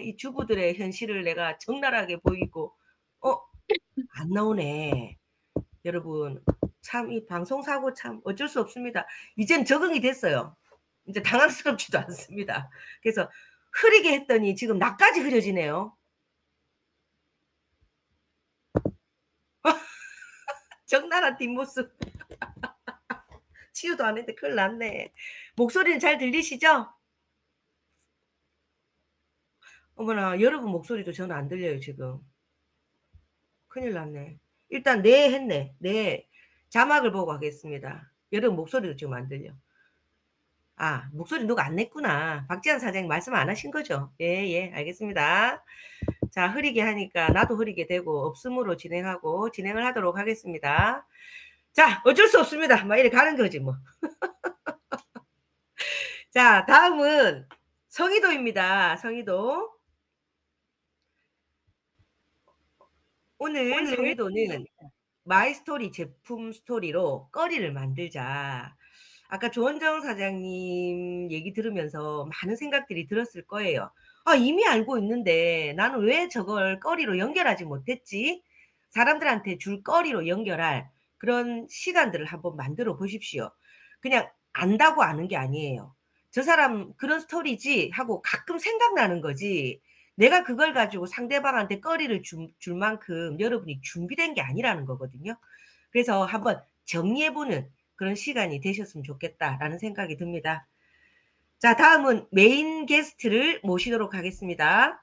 이 주부들의 현실을 내가 적나라하게 보이고, 안 나오네. 여러분, 참, 이 방송사고 참 어쩔 수 없습니다. 이젠 적응이 됐어요. 이제 당황스럽지도 않습니다. 그래서 흐리게 했더니 지금 나까지 흐려지네요. 적나라 뒷모습. 치유도 안 했는데 큰일 났네. 목소리는 잘 들리시죠? 어머나, 여러분 목소리도 저는 안 들려요, 지금. 큰일 났네. 일단 네 했네. 네. 자막을 보고 하겠습니다. 여러분 목소리도 지금 안 들려. 목소리 누가 안 냈구나. 박지한 사장님 말씀 안 하신 거죠? 예, 알겠습니다. 자, 흐리게 하니까 나도 흐리게 되고 없음으로 진행을 하도록 하겠습니다. 자, 어쩔 수 없습니다. 막 이래 가는 거지 뭐. 자, 다음은 성희도입니다. 성희도. 오늘 성희도는 마이스토리 제품 스토리로 거리를 만들자. 아까 조원정 사장님 얘기 들으면서 많은 생각들이 들었을 거예요. 이미 알고 있는데 나는 왜 저걸 거리로 연결하지 못했지? 사람들한테 줄 거리로 연결할 그런 시간들을 한번 만들어 보십시오. 그냥 안다고 아는 게 아니에요. 저 사람 그런 스토리지 하고 가끔 생각나는 거지. 내가 그걸 가지고 상대방한테 거리를 줄 만큼 여러분이 준비된 게 아니라는 거거든요. 그래서 한번 정리해보는 그런 시간이 되셨으면 좋겠다라는 생각이 듭니다. 자, 다음은 메인 게스트를 모시도록 하겠습니다.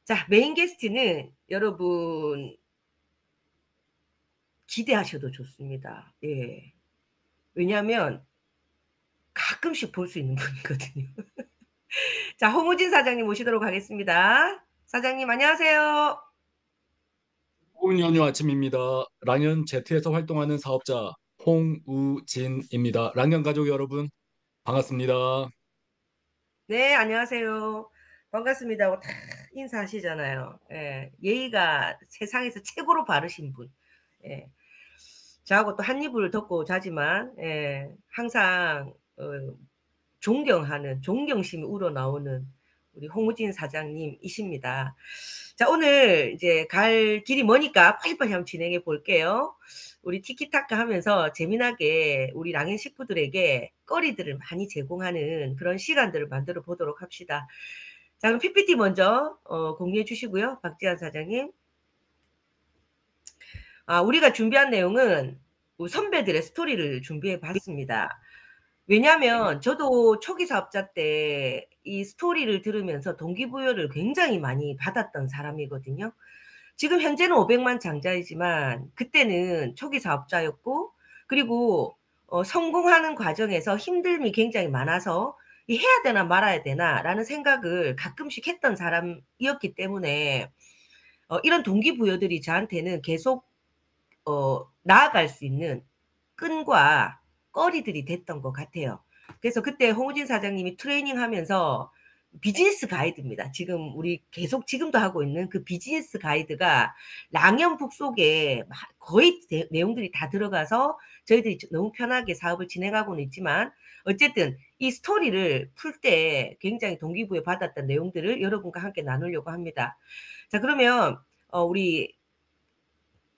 자, 메인 게스트는 여러분 기대하셔도 좋습니다. 예. 왜냐하면 가끔씩 볼 수 있는 분이거든요. 자, 홍우진 사장님 모시도록 하겠습니다. 사장님 안녕하세요. 좋은 연휴 아침입니다. 랑연 Z에서 활동하는 사업자 홍우진입니다. 랑연 가족 여러분 반갑습니다. 네, 안녕하세요. 반갑습니다 하고 다 인사하시잖아요. 예, 예의가 세상에서 최고로 바르신 분. 예. 저하고 또 한 이불을 덮고 자지만 예, 항상 존경하는 존경심이 우러나오는 우리 홍우진 사장님이십니다. 자, 오늘 이제 갈 길이 머니까 빨리빨리 한번 진행해 볼게요. 우리 티키타카 하면서 재미나게 우리 랑인 식구들에게 거리들을 많이 제공하는 그런 시간들을 만들어 보도록 합시다. 자, 그럼 PPT 먼저 공유해 주시고요. 박지한 사장님. 우리가 준비한 내용은 우리 선배들의 스토리를 준비해 봤습니다. 왜냐하면 저도 초기 사업자 때 이 스토리를 들으면서 동기부여를 굉장히 많이 받았던 사람이거든요. 지금 현재는 500만 장자이지만 그때는 초기 사업자였고, 그리고 성공하는 과정에서 힘듦이 굉장히 많아서 이 해야 되나 말아야 되나라는 생각을 가끔씩 했던 사람이었기 때문에 이런 동기부여들이 저한테는 계속 나아갈 수 있는 끈과 꺼리들이 됐던 것 같아요. 그래서 그때 홍우진 사장님이 트레이닝 하면서 비즈니스 가이드입니다. 지금 우리 계속 지금도 하고 있는 그 비즈니스 가이드가 랑연북 속에 거의 내용들이 다 들어가서 저희들이 너무 편하게 사업을 진행하고는 있지만, 어쨌든 이 스토리를 풀 때 굉장히 동기부여 받았던 내용들을 여러분과 함께 나누려고 합니다. 자, 그러면 우리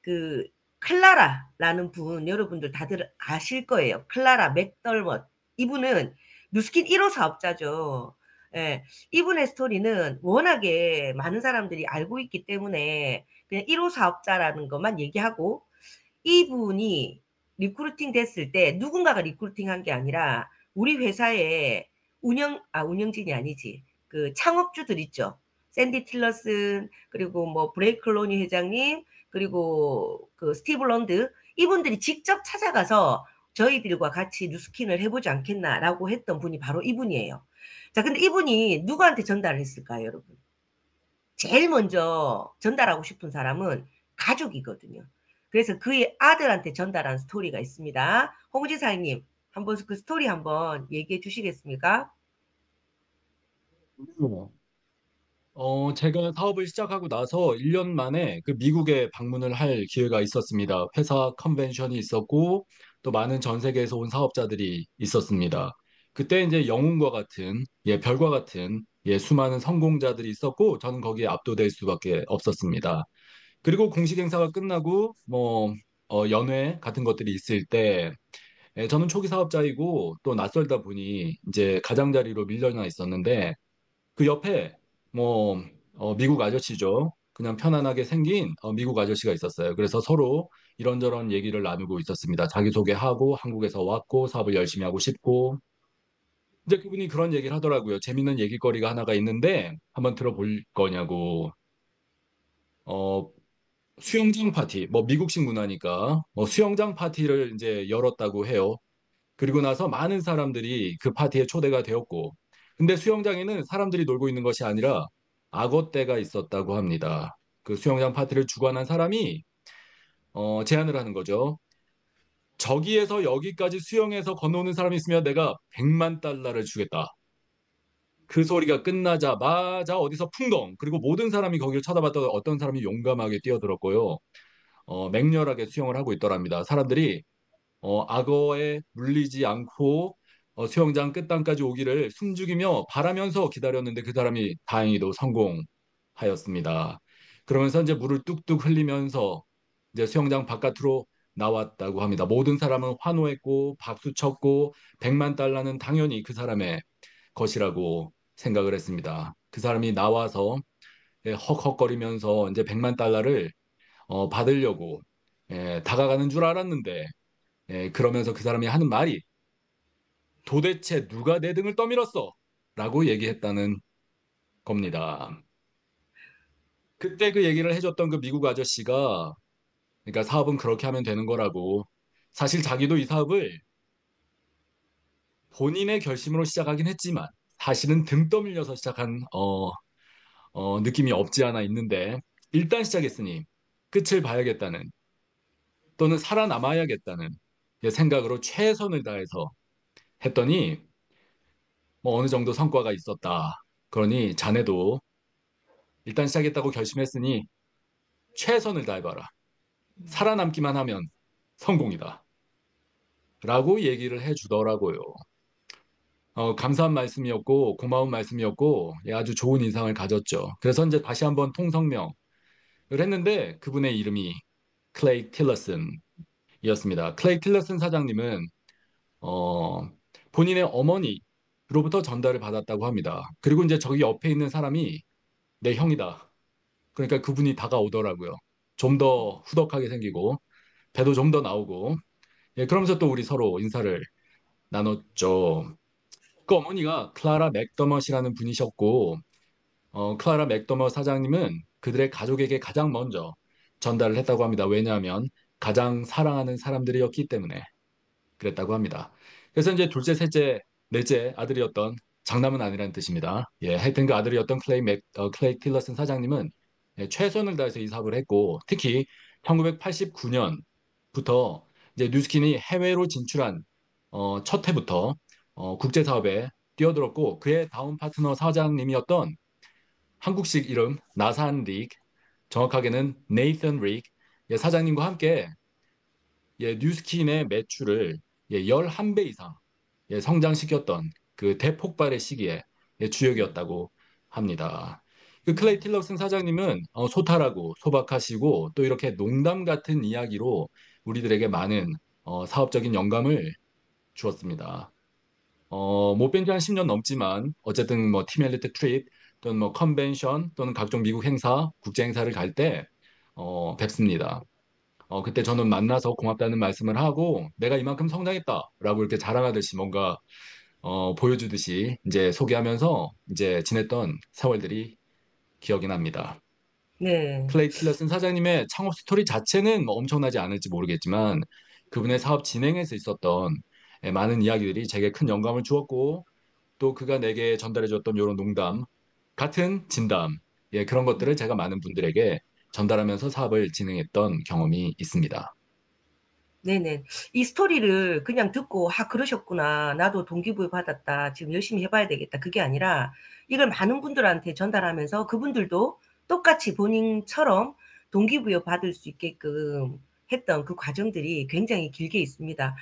그 클라라라는 분 여러분들 다들 아실 거예요. 클라라 맥덜먼. 이분은 누스킨 1호 사업자죠. 예, 이분의 스토리는 워낙에 많은 사람들이 알고 있기 때문에 그냥 1호 사업자라는 것만 얘기하고, 이분이 리크루팅 됐을 때 누군가가 리크루팅한 게 아니라 우리 회사에 운영진이 아니지. 그 창업주들 있죠. 샌디 틸러슨, 그리고 뭐 브레이크 로니 회장님, 그리고 그 스티브 런드, 이분들이 직접 찾아가서 저희들과 같이 뉴스킨을 해보지 않겠나라고 했던 분이 바로 이분이에요. 자, 근데 이분이 누구한테 전달을 했을까요, 여러분? 제일 먼저 전달하고 싶은 사람은 가족이거든요. 그래서 그의 아들한테 전달한 스토리가 있습니다. 홍우진 사장님, 한번 그 스토리 한번 얘기해 주시겠습니까? 제가 사업을 시작하고 나서 1년 만에 그 미국에 방문을 할 기회가 있었습니다. 회사 컨벤션이 있었고 또 많은 전 세계에서 온 사업자들이 있었습니다. 그때 이제 영웅과 같은, 별과 같은, 수많은 성공자들이 있었고 저는 거기에 압도될 수밖에 없었습니다. 그리고 공식 행사가 끝나고 연회 같은 것들이 있을 때 저는 초기 사업자이고 또 낯설다 보니 이제 가장자리로 밀려나 있었는데 그 옆에 미국 아저씨죠. 그냥 편안하게 생긴 미국 아저씨가 있었어요. 그래서 서로 이런저런 얘기를 나누고 있었습니다. 자기소개하고 한국에서 왔고 사업을 열심히 하고 싶고, 이제 그분이 그런 얘기를 하더라고요. 재밌는 얘기거리가 하나가 있는데 한번 들어볼 거냐고. 어, 수영장 파티, 미국식 문화니까 수영장 파티를 이제 열었다고 해요. 그리고 나서 많은 사람들이 그 파티에 초대가 되었고, 근데 수영장에는 사람들이 놀고 있는 것이 아니라 악어떼가 있었다고 합니다. 그 수영장 파티를 주관한 사람이 제안을 하는 거죠. 저기에서 여기까지 수영해서 건너오는 사람이 있으면 내가 100만 달러를 주겠다. 그 소리가 끝나자마자 어디서 풍덩, 그리고 모든 사람이 거기를 쳐다봤다가 어떤 사람이 용감하게 뛰어들었고요. 맹렬하게 수영을 하고 있더랍니다. 사람들이 악어에 물리지 않고 수영장 끝단까지 오기를 숨죽이며 바라면서 기다렸는데 그 사람이 다행히도 성공하였습니다. 그러면서 이제 물을 뚝뚝 흘리면서 이제 수영장 바깥으로 나왔다고 합니다. 모든 사람은 환호했고 박수 쳤고 100만 달러는 당연히 그 사람의 것이라고 생각을 했습니다. 그 사람이 나와서 헉헉거리면서 이제 100만 달러를 받으려고 다가가는 줄 알았는데 그러면서 그 사람이 하는 말이 도대체 누가 내 등을 떠밀었어? 라고 얘기했다는 겁니다. 그때 그 얘기를 해줬던 그 미국 아저씨가 그러니까 사업은 그렇게 하면 되는 거라고 사실 자기도 이 사업을 본인의 결심으로 시작하긴 했지만 사실은 등 떠밀려서 시작한 느낌이 없지 않아 있는데 일단 시작했으니 끝을 봐야겠다는 또는 살아남아야겠다는 생각으로 최선을 다해서 했더니 뭐 어느 정도 성과가 있었다. 그러니 자네도 일단 시작했다고 결심했으니 최선을 다해봐라. 살아남기만 하면 성공이다. 라고 얘기를 해주더라고요. 감사한 말씀이었고 고마운 말씀이었고 아주 좋은 인상을 가졌죠. 그래서 이제 다시 한번 통성명을 했는데 그분의 이름이 클레이 틸러슨이었습니다. 클레이 틸러슨 사장님은 어, 본인의 어머니로부터 전달을 받았다고 합니다. 그리고 이제 저기 옆에 있는 사람이 내 형이다. 그러니까 그분이 다가오더라고요. 좀 더 후덕하게 생기고 배도 좀 더 나오고 그러면서 또 우리 서로 인사를 나눴죠. 그 어머니가 클라라 맥더머시라는 분이셨고 클라라 맥더머 사장님은 그들의 가족에게 가장 먼저 전달을 했다고 합니다. 왜냐하면 가장 사랑하는 사람들이었기 때문에 그랬다고 합니다. 그래서 이제 둘째, 셋째, 넷째 아들이었던 장남은 아니라는 뜻입니다. 하여튼 그 아들이었던 클레이 틸러슨 사장님은 최선을 다해서 이 사업을 했고 특히 1989년부터 이제 뉴스킨이 해외로 진출한 첫 해부터 국제 사업에 뛰어들었고 그의 다음 파트너 사장님이었던 한국식 이름 나산 릭, 정확하게는 네이선 릭 사장님과 함께 뉴스킨의 매출을 11배 이상 성장시켰던 그 대폭발의 시기에 주역이었다고 합니다. 그 클레이 틸러슨 사장님은 소탈하고 소박하시고 또 이렇게 농담 같은 이야기로 우리들에게 많은 사업적인 영감을 주었습니다. 못 뵌 지 한 10년 넘지만 어쨌든 뭐 팀 엘리트 트립 또는 뭐 컨벤션 또는 각종 미국 행사, 국제 행사를 갈 때 뵙습니다. 그때 저는 만나서 고맙다는 말씀을 하고 내가 이만큼 성장했다라고 이렇게 자랑하듯이 뭔가 보여주듯이 이제 소개하면서 이제 지냈던 세월들이 기억이 납니다. 네. 클레이 틸러슨 사장님의 창업 스토리 자체는 뭐 엄청나지 않을지 모르겠지만 그분의 사업 진행에서 있었던 많은 이야기들이 제게 큰 영감을 주었고 또 그가 내게 전달해줬던 이런 농담 같은 진담 그런 것들을 제가 많은 분들에게 전달하면서 사업을 진행했던 경험이 있습니다. 네네. 이 스토리를 그냥 듣고 '아 그러셨구나. 나도 동기부여 받았다. 지금 열심히 해 봐야 되겠다.' 그게 아니라 이걸 많은 분들한테 전달하면서 그분들도 똑같이 본인처럼 동기부여 받을 수 있게끔 했던 그 과정들이 굉장히 길게 있습니다.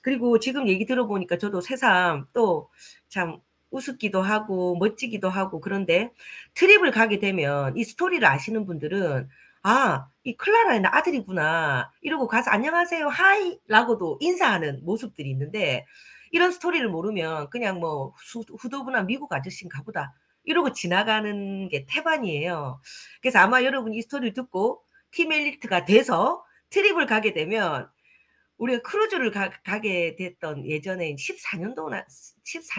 그리고 지금 얘기 들어보니까 저도 새삼 또 참 우습기도 하고 멋지기도 하고 그런데 트립을 가게 되면 이 스토리를 아시는 분들은 '아 이 클라라의 아들이구나.' 이러고 가서 "안녕하세요. 하이."라고도 인사하는 모습들이 있는데 이런 스토리를 모르면 그냥 뭐 후더구나 미국 아저씨인가 보다.' 이러고 지나가는 게 태반이에요. 그래서 아마 여러분이 이 스토리를 듣고 팀 엘리트가 돼서 트립을 가게 되면 우리가 크루즈를 가게 됐던 예전에 14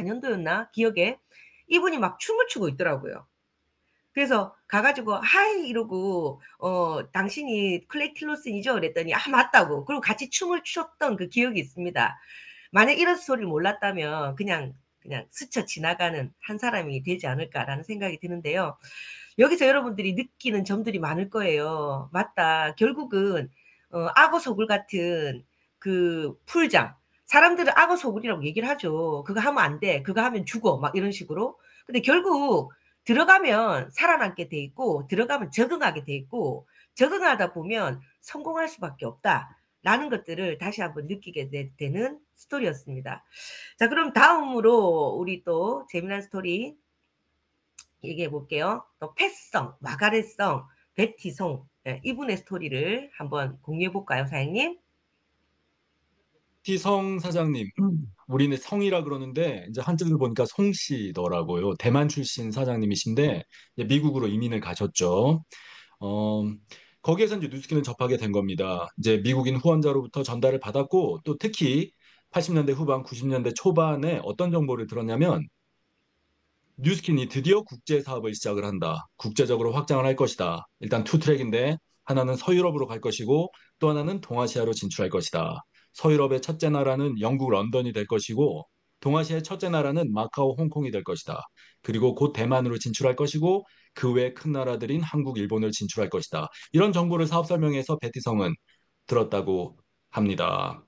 년도였나 기억에 이분이 막 춤을 추고 있더라고요. 그래서 가 가지고 "하이." 이러고 "당신이 클레이 틸러슨이죠?" 그랬더니 "아 맞다."고 그리고 같이 춤을 췄던 그 기억이 있습니다. 만약 이런 스토리를 몰랐다면 그냥 스쳐 지나가는 한 사람이 되지 않을까라는 생각이 드는데요. 여기서 여러분들이 느끼는 점들이 많을 거예요. 맞다. 결국은 악어 소굴 같은 그 풀장. 사람들은 악어 소굴이라고 얘기를 하죠. "그거 하면 안 돼. 그거 하면 죽어." 막 이런 식으로. 근데 결국 들어가면 살아남게 돼 있고 들어가면 적응하게 돼 있고 적응하다 보면 성공할 수밖에 없다라는 것들을 다시 한번 느끼게 되는 스토리였습니다. 자 그럼 다음으로 우리 또 재미난 스토리 얘기해 볼게요. 또 패성, 마가렛성 베티송, 예, 이분의 스토리를 한번 공유해 볼까요, 사장님? 티성 사장님, 우리는 성이라 그러는데 이제 한자를 보니까 송씨더라고요. 대만 출신 사장님이신데 이제 미국으로 이민을 가셨죠. 어, 거기에서 이제 뉴스킨을 접하게 된 겁니다. 이제 미국인 후원자로부터 전달을 받았고 또 특히 80년대 후반, 90년대 초반에 어떤 정보를 들었냐면 뉴스킨이 드디어 국제 사업을 시작을 한다. 국제적으로 확장을 할 것이다. 일단 투 트랙인데 하나는 서유럽으로 갈 것이고 또 하나는 동아시아로 진출할 것이다. 서유럽의 첫째 나라는 영국 런던이 될 것이고 동아시아의 첫째 나라는 마카오 홍콩이 될 것이다. 그리고 곧 대만으로 진출할 것이고 그 외 큰 나라들인 한국, 일본을 진출할 것이다. 이런 정보를 사업 설명에서 베티성은 들었다고 합니다.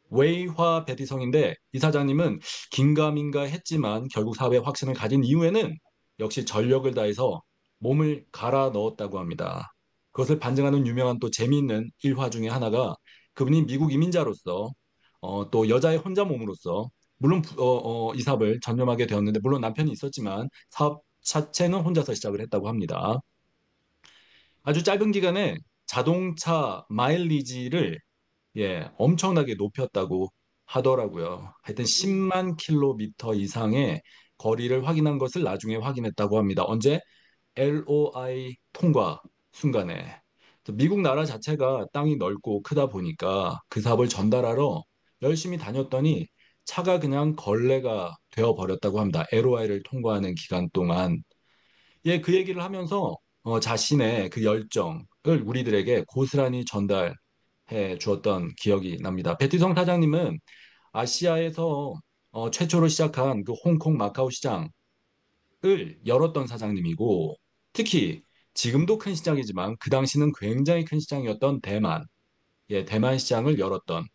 웨이화 베티성인데 이 사장님은 긴가민가 했지만 결국 사업에 확신을 가진 이후에는 역시 전력을 다해서 몸을 갈아 넣었다고 합니다. 그것을 반증하는 유명한 또 재미있는 일화 중에 하나가 그분이 미국 이민자로서 또 여자의 혼자 몸으로서 물론 이 사업을 전념하게 되었는데 물론 남편이 있었지만 사업 자체는 혼자서 시작을 했다고 합니다. 아주 짧은 기간에 자동차 마일리지를 엄청나게 높였다고 하더라고요. 하여튼 10만 킬로미터 이상의 거리를 확인한 것을 나중에 확인했다고 합니다. 언제? LOI 통과 순간에. 미국 나라 자체가 땅이 넓고 크다 보니까 그 사업을 전달하러 열심히 다녔더니 차가 그냥 걸레가 되어 버렸다고 합니다. LOI를 통과하는 기간 동안. 그 얘기를 하면서 자신의 그 열정을 우리들에게 고스란히 전달해 주었던 기억이 납니다. 베티성 사장님은 아시아에서 최초로 시작한 그 홍콩 마카오 시장을 열었던 사장님이고 특히 지금도 큰 시장이지만 그 당시는 굉장히 큰 시장이었던 대만, 대만 시장을 열었던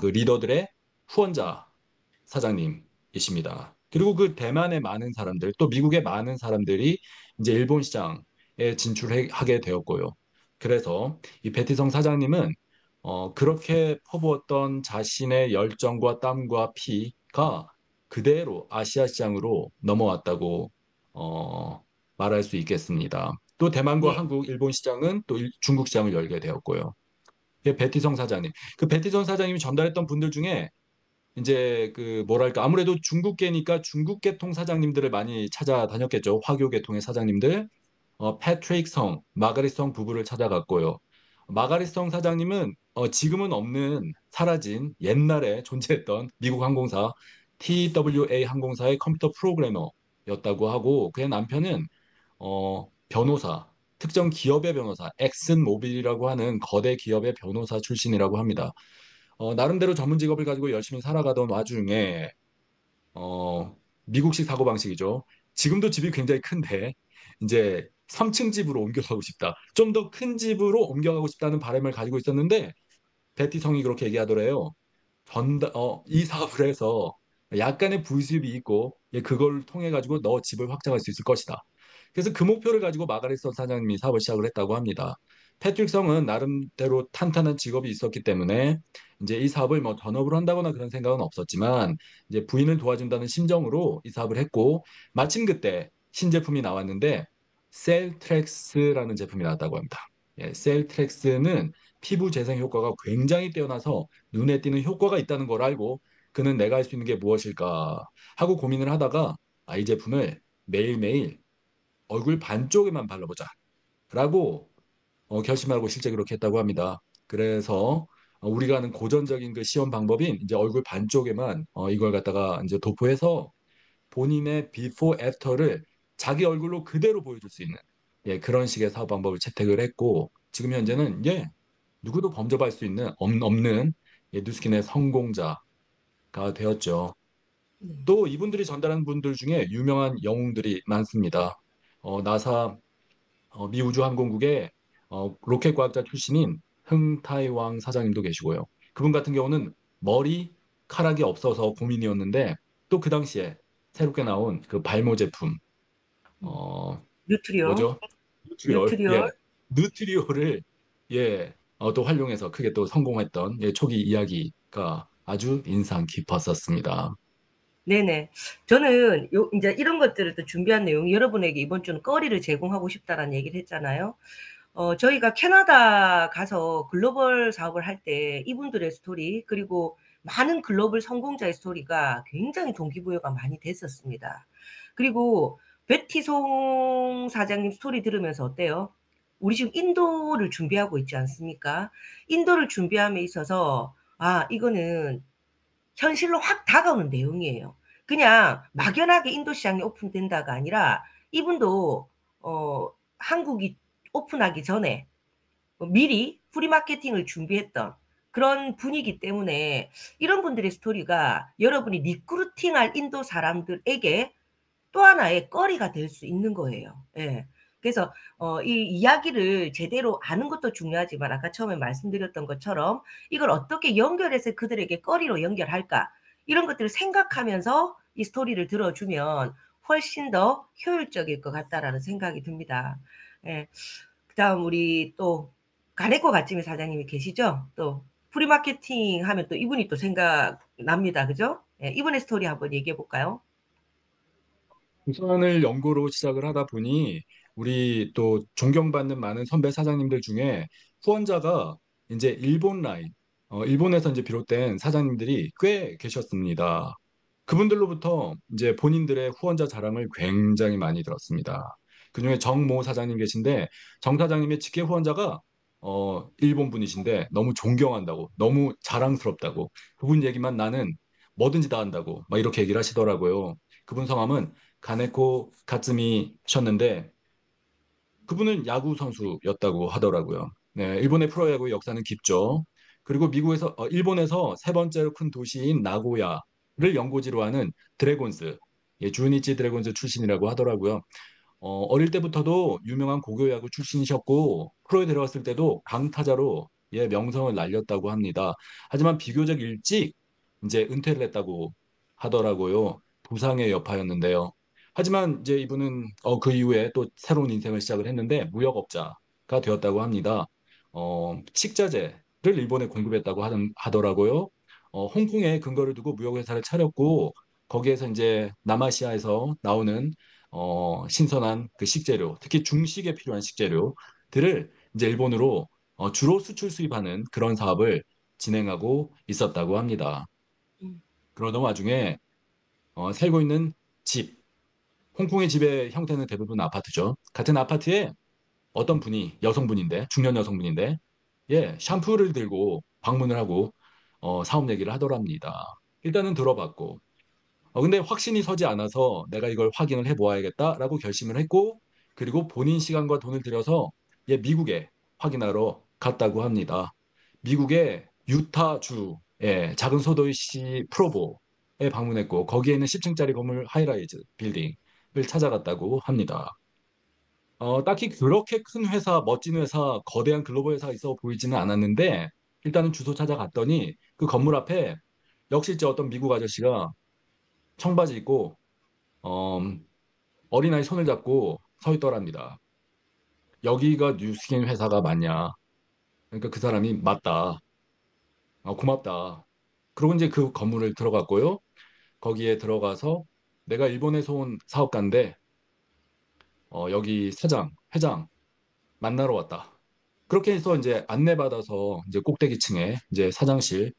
그 리더들의 후원자 사장님이십니다. 그리고 그 대만의 많은 사람들, 또 미국의 많은 사람들이 이제 일본 시장에 진출하게 되었고요. 그래서 이 베티성 사장님은 그렇게 퍼부었던 자신의 열정과 땀과 피가 그대로 아시아 시장으로 넘어왔다고 말할 수 있겠습니다. 또 대만과 네. 한국, 일본 시장은 또 중국 시장을 열게 되었고요. 베티성 사장님. 그 베티성 사장님이 전달했던 분들 중에 이제 그 뭐랄까 아무래도 중국계니까 중국계통 사장님들을 많이 찾아다녔겠죠. 화교계통의 사장님들. 패트릭 성, 마가릿 성 부부를 찾아갔고요. 마가릿 성 사장님은 지금은 없는 사라진 옛날에 존재했던 미국 항공사 TWA 항공사의 컴퓨터 프로그래머였다고 하고 그의 남편은 변호사, 특정 기업의 변호사, 엑슨 모빌이라고 하는 거대 기업의 변호사 출신이라고 합니다. 나름대로 전문 직업을 가지고 열심히 살아가던 와중에 미국식 사고방식이죠. 지금도 집이 굉장히 큰데 이제 3층 집으로 옮겨가고 싶다. 좀 더 큰 집으로 옮겨가고 싶다는 바람을 가지고 있었는데 베티 성이 그렇게 얘기하더래요. 이 사업을 해서 약간의 부수입이 있고 그걸 통해 가지고 너 집을 확장할 수 있을 것이다. 그래서 그 목표를 가지고 마가렛 선 사장님이 사업을 시작을 했다고 합니다. 패트릭 성은 나름대로 탄탄한 직업이 있었기 때문에 이제 이 사업을 뭐 전업으로 한다거나 그런 생각은 없었지만 이제 부인을 도와준다는 심정으로 이 사업을 했고 마침 그때 신제품이 나왔는데 셀트렉스라는 제품이 나왔다고 합니다. 셀트렉스는 피부 재생 효과가 굉장히 뛰어나서 눈에 띄는 효과가 있다는 걸 알고 그는 내가 할 수 있는 게 무엇일까 하고 고민을 하다가 이 제품을 매일매일 얼굴 반쪽에만 발라보자 라고 결심하고 실제 그렇게 했다고 합니다. 그래서 우리가 아는 고전적인 그 시험 방법인 이제 얼굴 반쪽에만 이걸 갖다가 이제 도포해서 본인의 비포 애프터를 자기 얼굴로 그대로 보여줄 수 있는 그런 식의 사업 방법을 채택을 했고 지금 현재는 누구도 범접할 수 있는 없는 뉴스킨의 성공자가 되었죠. 네. 또 이분들이 전달한 분들 중에 유명한 영웅들이 많습니다. 나사 미 우주항공국의 로켓 과학자 출신인 흥타이왕 사장님도 계시고요. 그분 같은 경우는 머리카락이 없어서 고민이었는데 또 그 당시에 새롭게 나온 그 발모 제품 뉴트리오, 뭐죠? 뉴트리올 뉴트리올. 뉴트리올을 또 활용해서 크게 또 성공했던 초기 이야기가 아주 인상 깊었었습니다. 네네. 저는 이제 이런 것들을 또 준비한 내용, 여러분에게 이번 주는 거리를 제공하고 싶다라는 얘기를 했잖아요. 저희가 캐나다 가서 글로벌 사업을 할 때 이분들의 스토리, 그리고 많은 글로벌 성공자의 스토리가 굉장히 동기부여가 많이 됐었습니다. 그리고 베티 송 사장님 스토리 들으면서 어때요? 우리 지금 인도를 준비하고 있지 않습니까? 인도를 준비함에 있어서, 이거는 현실로 확 다가오는 내용이에요. 그냥 막연하게 인도 시장이 오픈된다가 아니라 이분도 한국이 오픈하기 전에 미리 프리마케팅을 준비했던 그런 분이기 때문에 이런 분들의 스토리가 여러분이 리크루팅할 인도 사람들에게 또 하나의 거리가 될 수 있는 거예요. 예. 그래서 이 이야기를 제대로 아는 것도 중요하지만 아까 처음에 말씀드렸던 것처럼 이걸 어떻게 연결해서 그들에게 거리로 연결할까? 이런 것들을 생각하면서 이 스토리를 들어주면 훨씬 더 효율적일 것 같다라는 생각이 듭니다. 예. 그다음 우리 또 가네코 갓지미 사장님이 계시죠? 또 프리마케팅 하면 또 이분이 또 생각납니다. 그죠? 예, 이분의 스토리 한번 얘기해 볼까요? 부산을 연구로 시작을 하다 보니 우리 또 존경받는 많은 선배 사장님들 중에 후원자가 이제 일본 라인, 일본에서 이제 비롯된 사장님들이 꽤 계셨습니다. 그분들로부터 이제 본인들의 후원자 자랑을 굉장히 많이 들었습니다. 그중에 정모 사장님 계신데 정 사장님의 직계 후원자가 일본 분이신데 너무 존경한다고, 너무 자랑스럽다고, 그분 얘기만 나는 뭐든지 다 한다고 막 이렇게 얘기를 하시더라고요. 그분 성함은 가네코 가츠미셨는데 그분은 야구 선수였다고 하더라고요. 네, 일본의 프로야구 역사는 깊죠. 그리고 일본에서 세 번째로 큰 도시인 나고야를 연고지로 하는 드래곤스, 주니치 드래곤스 출신이라고 하더라고요. 어릴 때부터도 유명한 고교 야구 출신이셨고 프로에 들어갔을 때도 강타자로 명성을 날렸다고 합니다. 하지만 비교적 일찍 이제 은퇴를 했다고 하더라고요. 부상의 여파였는데요. 하지만 이제 이분은 그 이후에 또 새로운 인생을 시작을 했는데 무역업자가 되었다고 합니다. 식자재를 일본에 공급했다고 하더라고요. 홍콩에 근거를 두고 무역회사를 차렸고 거기에서 이제 남아시아에서 나오는 신선한 그 식재료, 특히 중식에 필요한 식재료들을 이제 일본으로 주로 수출 수입하는 그런 사업을 진행하고 있었다고 합니다. 음. 그러던 와중에 살고 있는 집, 홍콩의 집의 형태는 대부분 아파트죠. 같은 아파트에 어떤 분이 여성분인데, 중년 여성분인데, 샴푸를 들고 방문을 하고 사업 얘기를 하더랍니다. 일단은 들어봤고, 근데 확신이 서지 않아서 내가 이걸 확인을 해보아야겠다라고 결심을 했고, 그리고 본인 시간과 돈을 들여서 미국에 확인하러 갔다고 합니다. 미국의 유타주의 작은 소도시 프로보에 방문했고, 거기에 있는 10층짜리 건물 하이라이즈 빌딩을 찾아갔다고 합니다. 딱히 그렇게 큰 회사, 멋진 회사, 거대한 글로벌 회사가 있어 보이지는 않았는데, 일단은 주소 찾아갔더니 그 건물 앞에 역시 이제 어떤 미국 아저씨가 청바지 입고 어, 어린아이 손을 잡고 서 있더랍니다. 여기가 뉴스킨 회사가 맞냐? 그러니까 그 사람이 맞다. 고맙다. 그러고 이제 그 건물을 들어갔고요. 거기에 들어가서 내가 일본에서 온 사업가인데 여기 사장, 회장 만나러 왔다. 그렇게 해서 이제 안내받아서 이제 꼭대기층에 이제 사장실,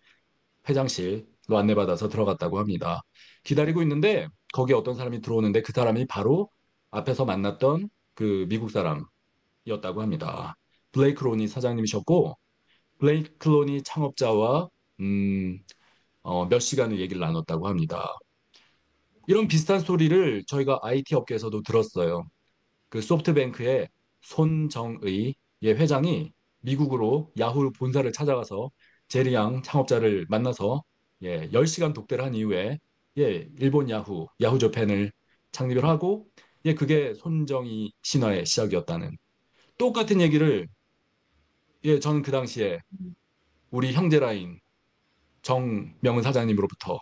회장실로 안내받아서 들어갔다고 합니다. 기다리고 있는데 거기에 어떤 사람이 들어오는데 그 사람이 바로 앞에서 만났던 그 미국 사람이었다고 합니다. 블레이크 로니 사장님이셨고 블레이크 로니 창업자와 음, 몇 시간을 얘기를 나눴다고 합니다. 이런 비슷한 소리를 저희가 IT 업계에서도 들었어요. 그 소프트뱅크의 손정의 회장이 미국으로 야후 본사를 찾아가서 제리 양 창업자를 만나서 10시간 독대를 한 이후에 일본 야후 저팬을 창립을 하고 그게 손정의 신화의 시작이었다는 똑같은 얘기를 저는 그 당시에 우리 형제라인 정명은 사장님으로부터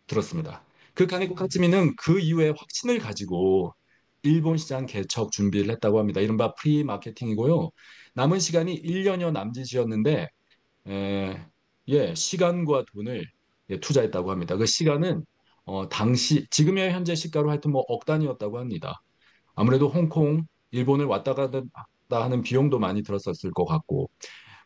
들었습니다. 그 카네코 카츠미는 그 이후에 확신을 가지고 일본 시장 개척 준비를 했다고 합니다. 이른바 프리 마케팅이고요. 남은 시간이 1년여 남짓이었는데 시간과 돈을 투자했다고 합니다. 그 시간은 당시 지금의 현재 시가로 하여튼 뭐 억 단위였다고 합니다. 아무래도 홍콩, 일본을 왔다 갔다 하는 비용도 많이 들었었을 것 같고,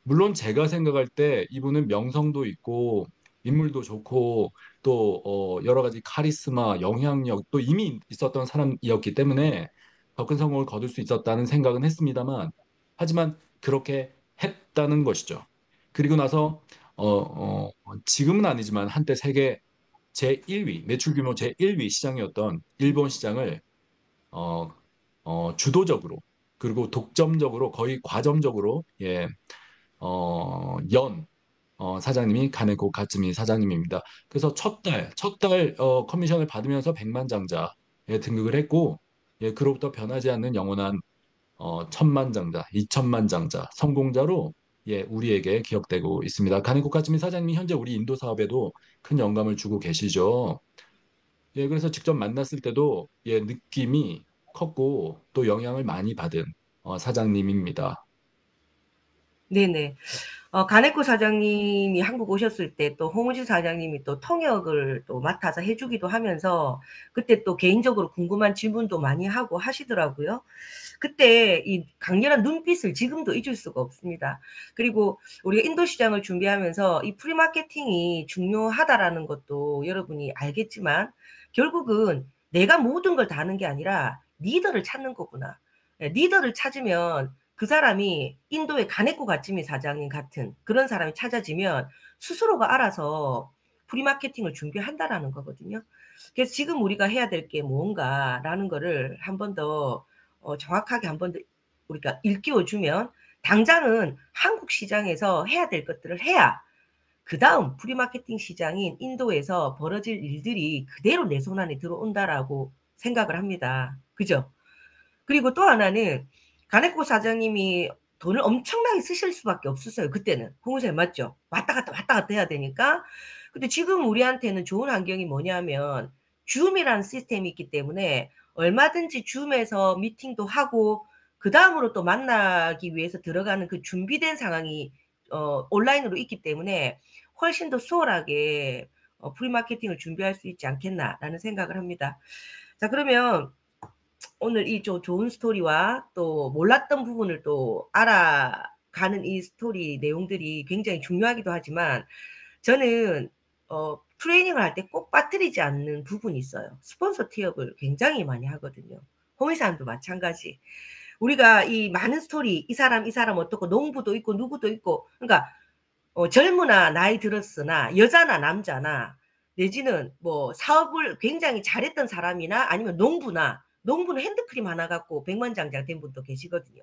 물론 제가 생각할 때 이분은 명성도 있고 인물도 좋고 또 여러 가지 카리스마, 영향력 또 이미 있었던 사람이었기 때문에 더 큰 성공을 거둘 수 있었다는 생각은 했습니다만, 하지만 그렇게 했다는 것이죠. 그리고 나서 지금은 아니지만 한때 세계 제1위, 매출 규모 제1위 시장이었던 일본 시장을 어, 주도적으로 그리고 독점적으로 거의 과점적으로 연 사장님이 가네코 가츠미 사장님입니다. 그래서 첫 달 커미션을 받으면서 백만장자에 등극을 했고, 그로부터 변하지 않는 영원한 천만장자, 이천만장자, 성공자로 우리에게 기억되고 있습니다. 가네코 가츠미 사장님이 현재 우리 인도 사업에도 큰 영감을 주고 계시죠. 그래서 직접 만났을 때도 느낌이 컸고 또 영향을 많이 받은 사장님입니다. 네네. 가네코 사장님이 한국 오셨을 때 또 홍우진 사장님이 또 통역을 또 맡아서 해주기도 하면서 그때 또 개인적으로 궁금한 질문도 많이 하고 하시더라고요. 그때 이 강렬한 눈빛을 지금도 잊을 수가 없습니다. 그리고 우리가 인도 시장을 준비하면서 이 프리마케팅이 중요하다라는 것도 여러분이 알겠지만 결국은 내가 모든 걸 다 하는 게 아니라 리더를 찾는 거구나. 리더를 찾으면 그 사람이 인도의 가네코 가츠미 사장님 같은 그런 사람이 찾아지면 스스로가 알아서 프리마케팅을 준비한다라는 거거든요. 그래서 지금 우리가 해야 될 게 뭔가라는 거를 한 번 더 정확하게 한 번 더 우리가 일깨워주면 당장은 한국 시장에서 해야 될 것들을 해야 그 다음 프리마케팅 시장인 인도에서 벌어질 일들이 그대로 내 손 안에 들어온다라고 생각을 합니다. 그죠? 그리고 또 하나는 가네코 사장님이 돈을 엄청나게 쓰실 수밖에 없었어요. 그때는. 홍보사님 맞죠? 왔다 갔다 해야 되니까. 근데 지금 우리한테는 좋은 환경이 뭐냐면 줌이라는 시스템이 있기 때문에 얼마든지 줌에서 미팅도 하고 그 다음으로 또 만나기 위해서 들어가는 그 준비된 상황이 온라인으로 있기 때문에 훨씬 더 수월하게 프리마케팅을 준비할 수 있지 않겠나라는 생각을 합니다. 자, 그러면 오늘 이 좋은 스토리와 또 몰랐던 부분을 또 알아가는 이 스토리 내용들이 굉장히 중요하기도 하지만 저는 트레이닝을 할 때 꼭 빠뜨리지 않는 부분이 있어요. 스폰서 티업을 굉장히 많이 하거든요. 홍의사님도 마찬가지. 우리가 이 많은 스토리, 이 사람 어떻고 농부도 있고 누구도 있고 그러니까 젊으나 나이 들었으나 여자나 남자나 내지는 뭐 사업을 굉장히 잘했던 사람이나 아니면 농부는 핸드크림 하나 갖고 백만장자 된 분도 계시거든요.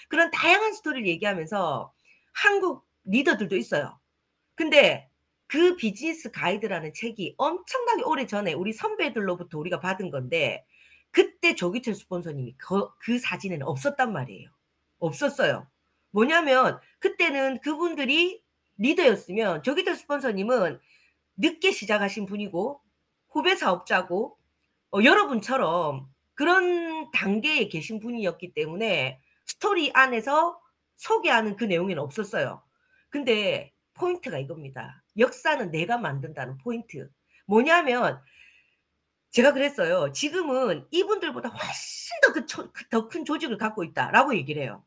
그런 다양한 스토리를 얘기하면서 한국 리더들도 있어요. 근데 그 비즈니스 가이드라는 책이 엄청나게 오래전에 우리 선배들로부터 우리가 받은 건데 그때 조기철 스폰서님이 그 사진에는 없었단 말이에요. 없었어요. 뭐냐면 그때는 그분들이 리더였으면 조기철 스폰서님은 늦게 시작하신 분이고 후배 사업자고 여러분처럼 그런 단계에 계신 분이었기 때문에 스토리 안에서 소개하는 그 내용에는 없었어요. 근데 포인트가 이겁니다. 역사는 내가 만든다는 포인트. 뭐냐면 제가 그랬어요. 지금은 이분들보다 훨씬 더 큰 조직을 갖고 있다라고 얘기를 해요.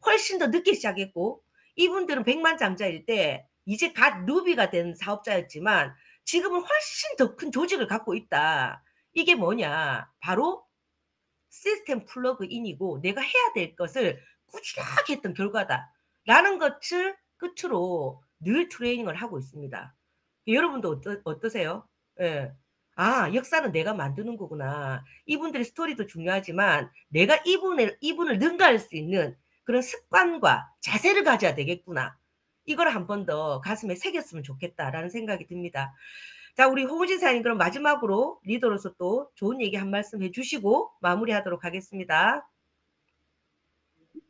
훨씬 더 늦게 시작했고 이분들은 백만장자일 때 이제 갓 루비가 된 사업자였지만 지금은 훨씬 더 큰 조직을 갖고 있다. 이게 뭐냐? 바로 시스템 플러그인이고 내가 해야 될 것을 꾸준하게 했던 결과다라는 것을 끝으로 늘 트레이닝을 하고 있습니다. 여러분도 어떠세요? 예. 아, 역사는 내가 만드는 거구나. 이분들의 스토리도 중요하지만 내가 이분을 능가할 수 있는 그런 습관과 자세를 가져야 되겠구나. 이걸 한 번 더 가슴에 새겼으면 좋겠다라는 생각이 듭니다. 자, 우리 홍우진 사님 그럼 마지막으로 리더로서 또 좋은 얘기 한 말씀 해주시고 마무리하도록 하겠습니다.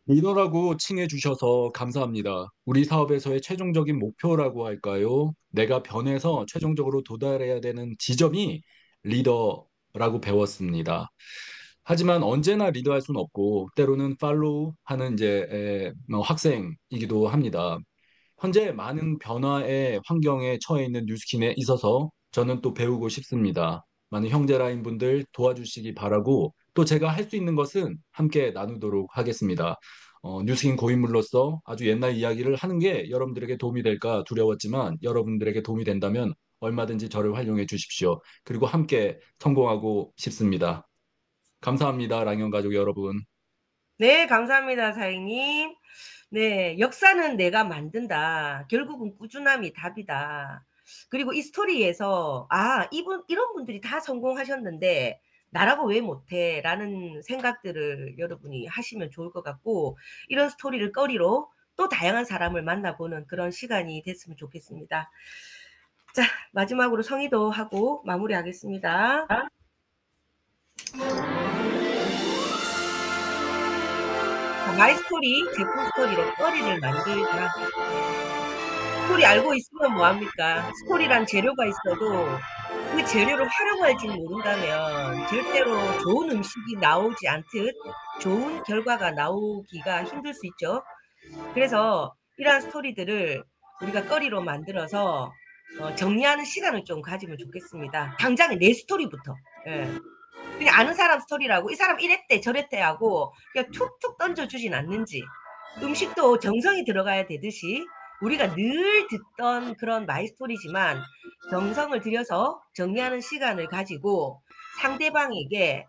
리더라고 칭해 주셔서 감사합니다. 우리 사업에서의 최종적인 목표라고 할까요? 내가 변해서 최종적으로 도달해야 되는 지점이 리더라고 배웠습니다. 하지만 언제나 리더할 수는 없고 때로는 팔로우 하는 뭐 학생이기도 합니다. 현재 많은 변화의 환경에 처해 있는 뉴스킨에 있어서 저는 또 배우고 싶습니다. 많은 형제라인 분들 도와주시기 바라고 또 제가 할 수 있는 것은 함께 나누도록 하겠습니다. 뉴스긴 고인물로서 아주 옛날 이야기를 하는 게 여러분들에게 도움이 될까 두려웠지만 여러분들에게 도움이 된다면 얼마든지 저를 활용해 주십시오. 그리고 함께 성공하고 싶습니다. 감사합니다, 랑연 가족 여러분. 네, 감사합니다, 사장님. 네, 역사는 내가 만든다. 결국은 꾸준함이 답이다. 그리고 이 스토리에서 이런 분들이 다 성공하셨는데 나라고 왜 못해? 라는 생각들을 여러분이 하시면 좋을 것 같고, 이런 스토리를 거리로 또 다양한 사람을 만나보는 그런 시간이 됐으면 좋겠습니다. 자, 마지막으로 성의도 하고 마무리하겠습니다. 마이스토리 제품 스토리로 거리를 만들자. 스토리 알고 있으면 뭐합니까? 스토리란 재료가 있어도 그 재료를 활용할지 모른다면 절대로 좋은 음식이 나오지 않듯 좋은 결과가 나오기가 힘들 수 있죠. 그래서 이러한 스토리들을 우리가 거리로 만들어서 정리하는 시간을 좀 가지면 좋겠습니다. 당장 내 스토리부터. 예. 그냥 아는 사람 스토리라고 이 사람 이랬대 저랬대 하고 그냥 툭툭 던져주진 않는지, 음식도 정성이 들어가야 되듯이 우리가 늘 듣던 그런 마이스토리지만 정성을 들여서 정리하는 시간을 가지고 상대방에게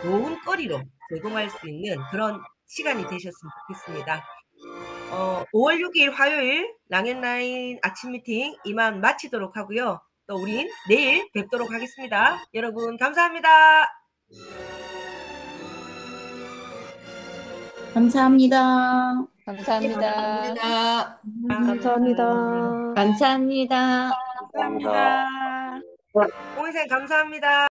좋은 거리로 제공할 수 있는 그런 시간이 되셨으면 좋겠습니다. 5월 6일 화요일 랑앤라인 아침 미팅 이만 마치도록 하고요. 또 우린 내일 뵙도록 하겠습니다. 여러분 감사합니다. 감사합니다. 감사합니다. 감사합니다. 감사합니다. 감사합니다. 홍인생 감사합니다.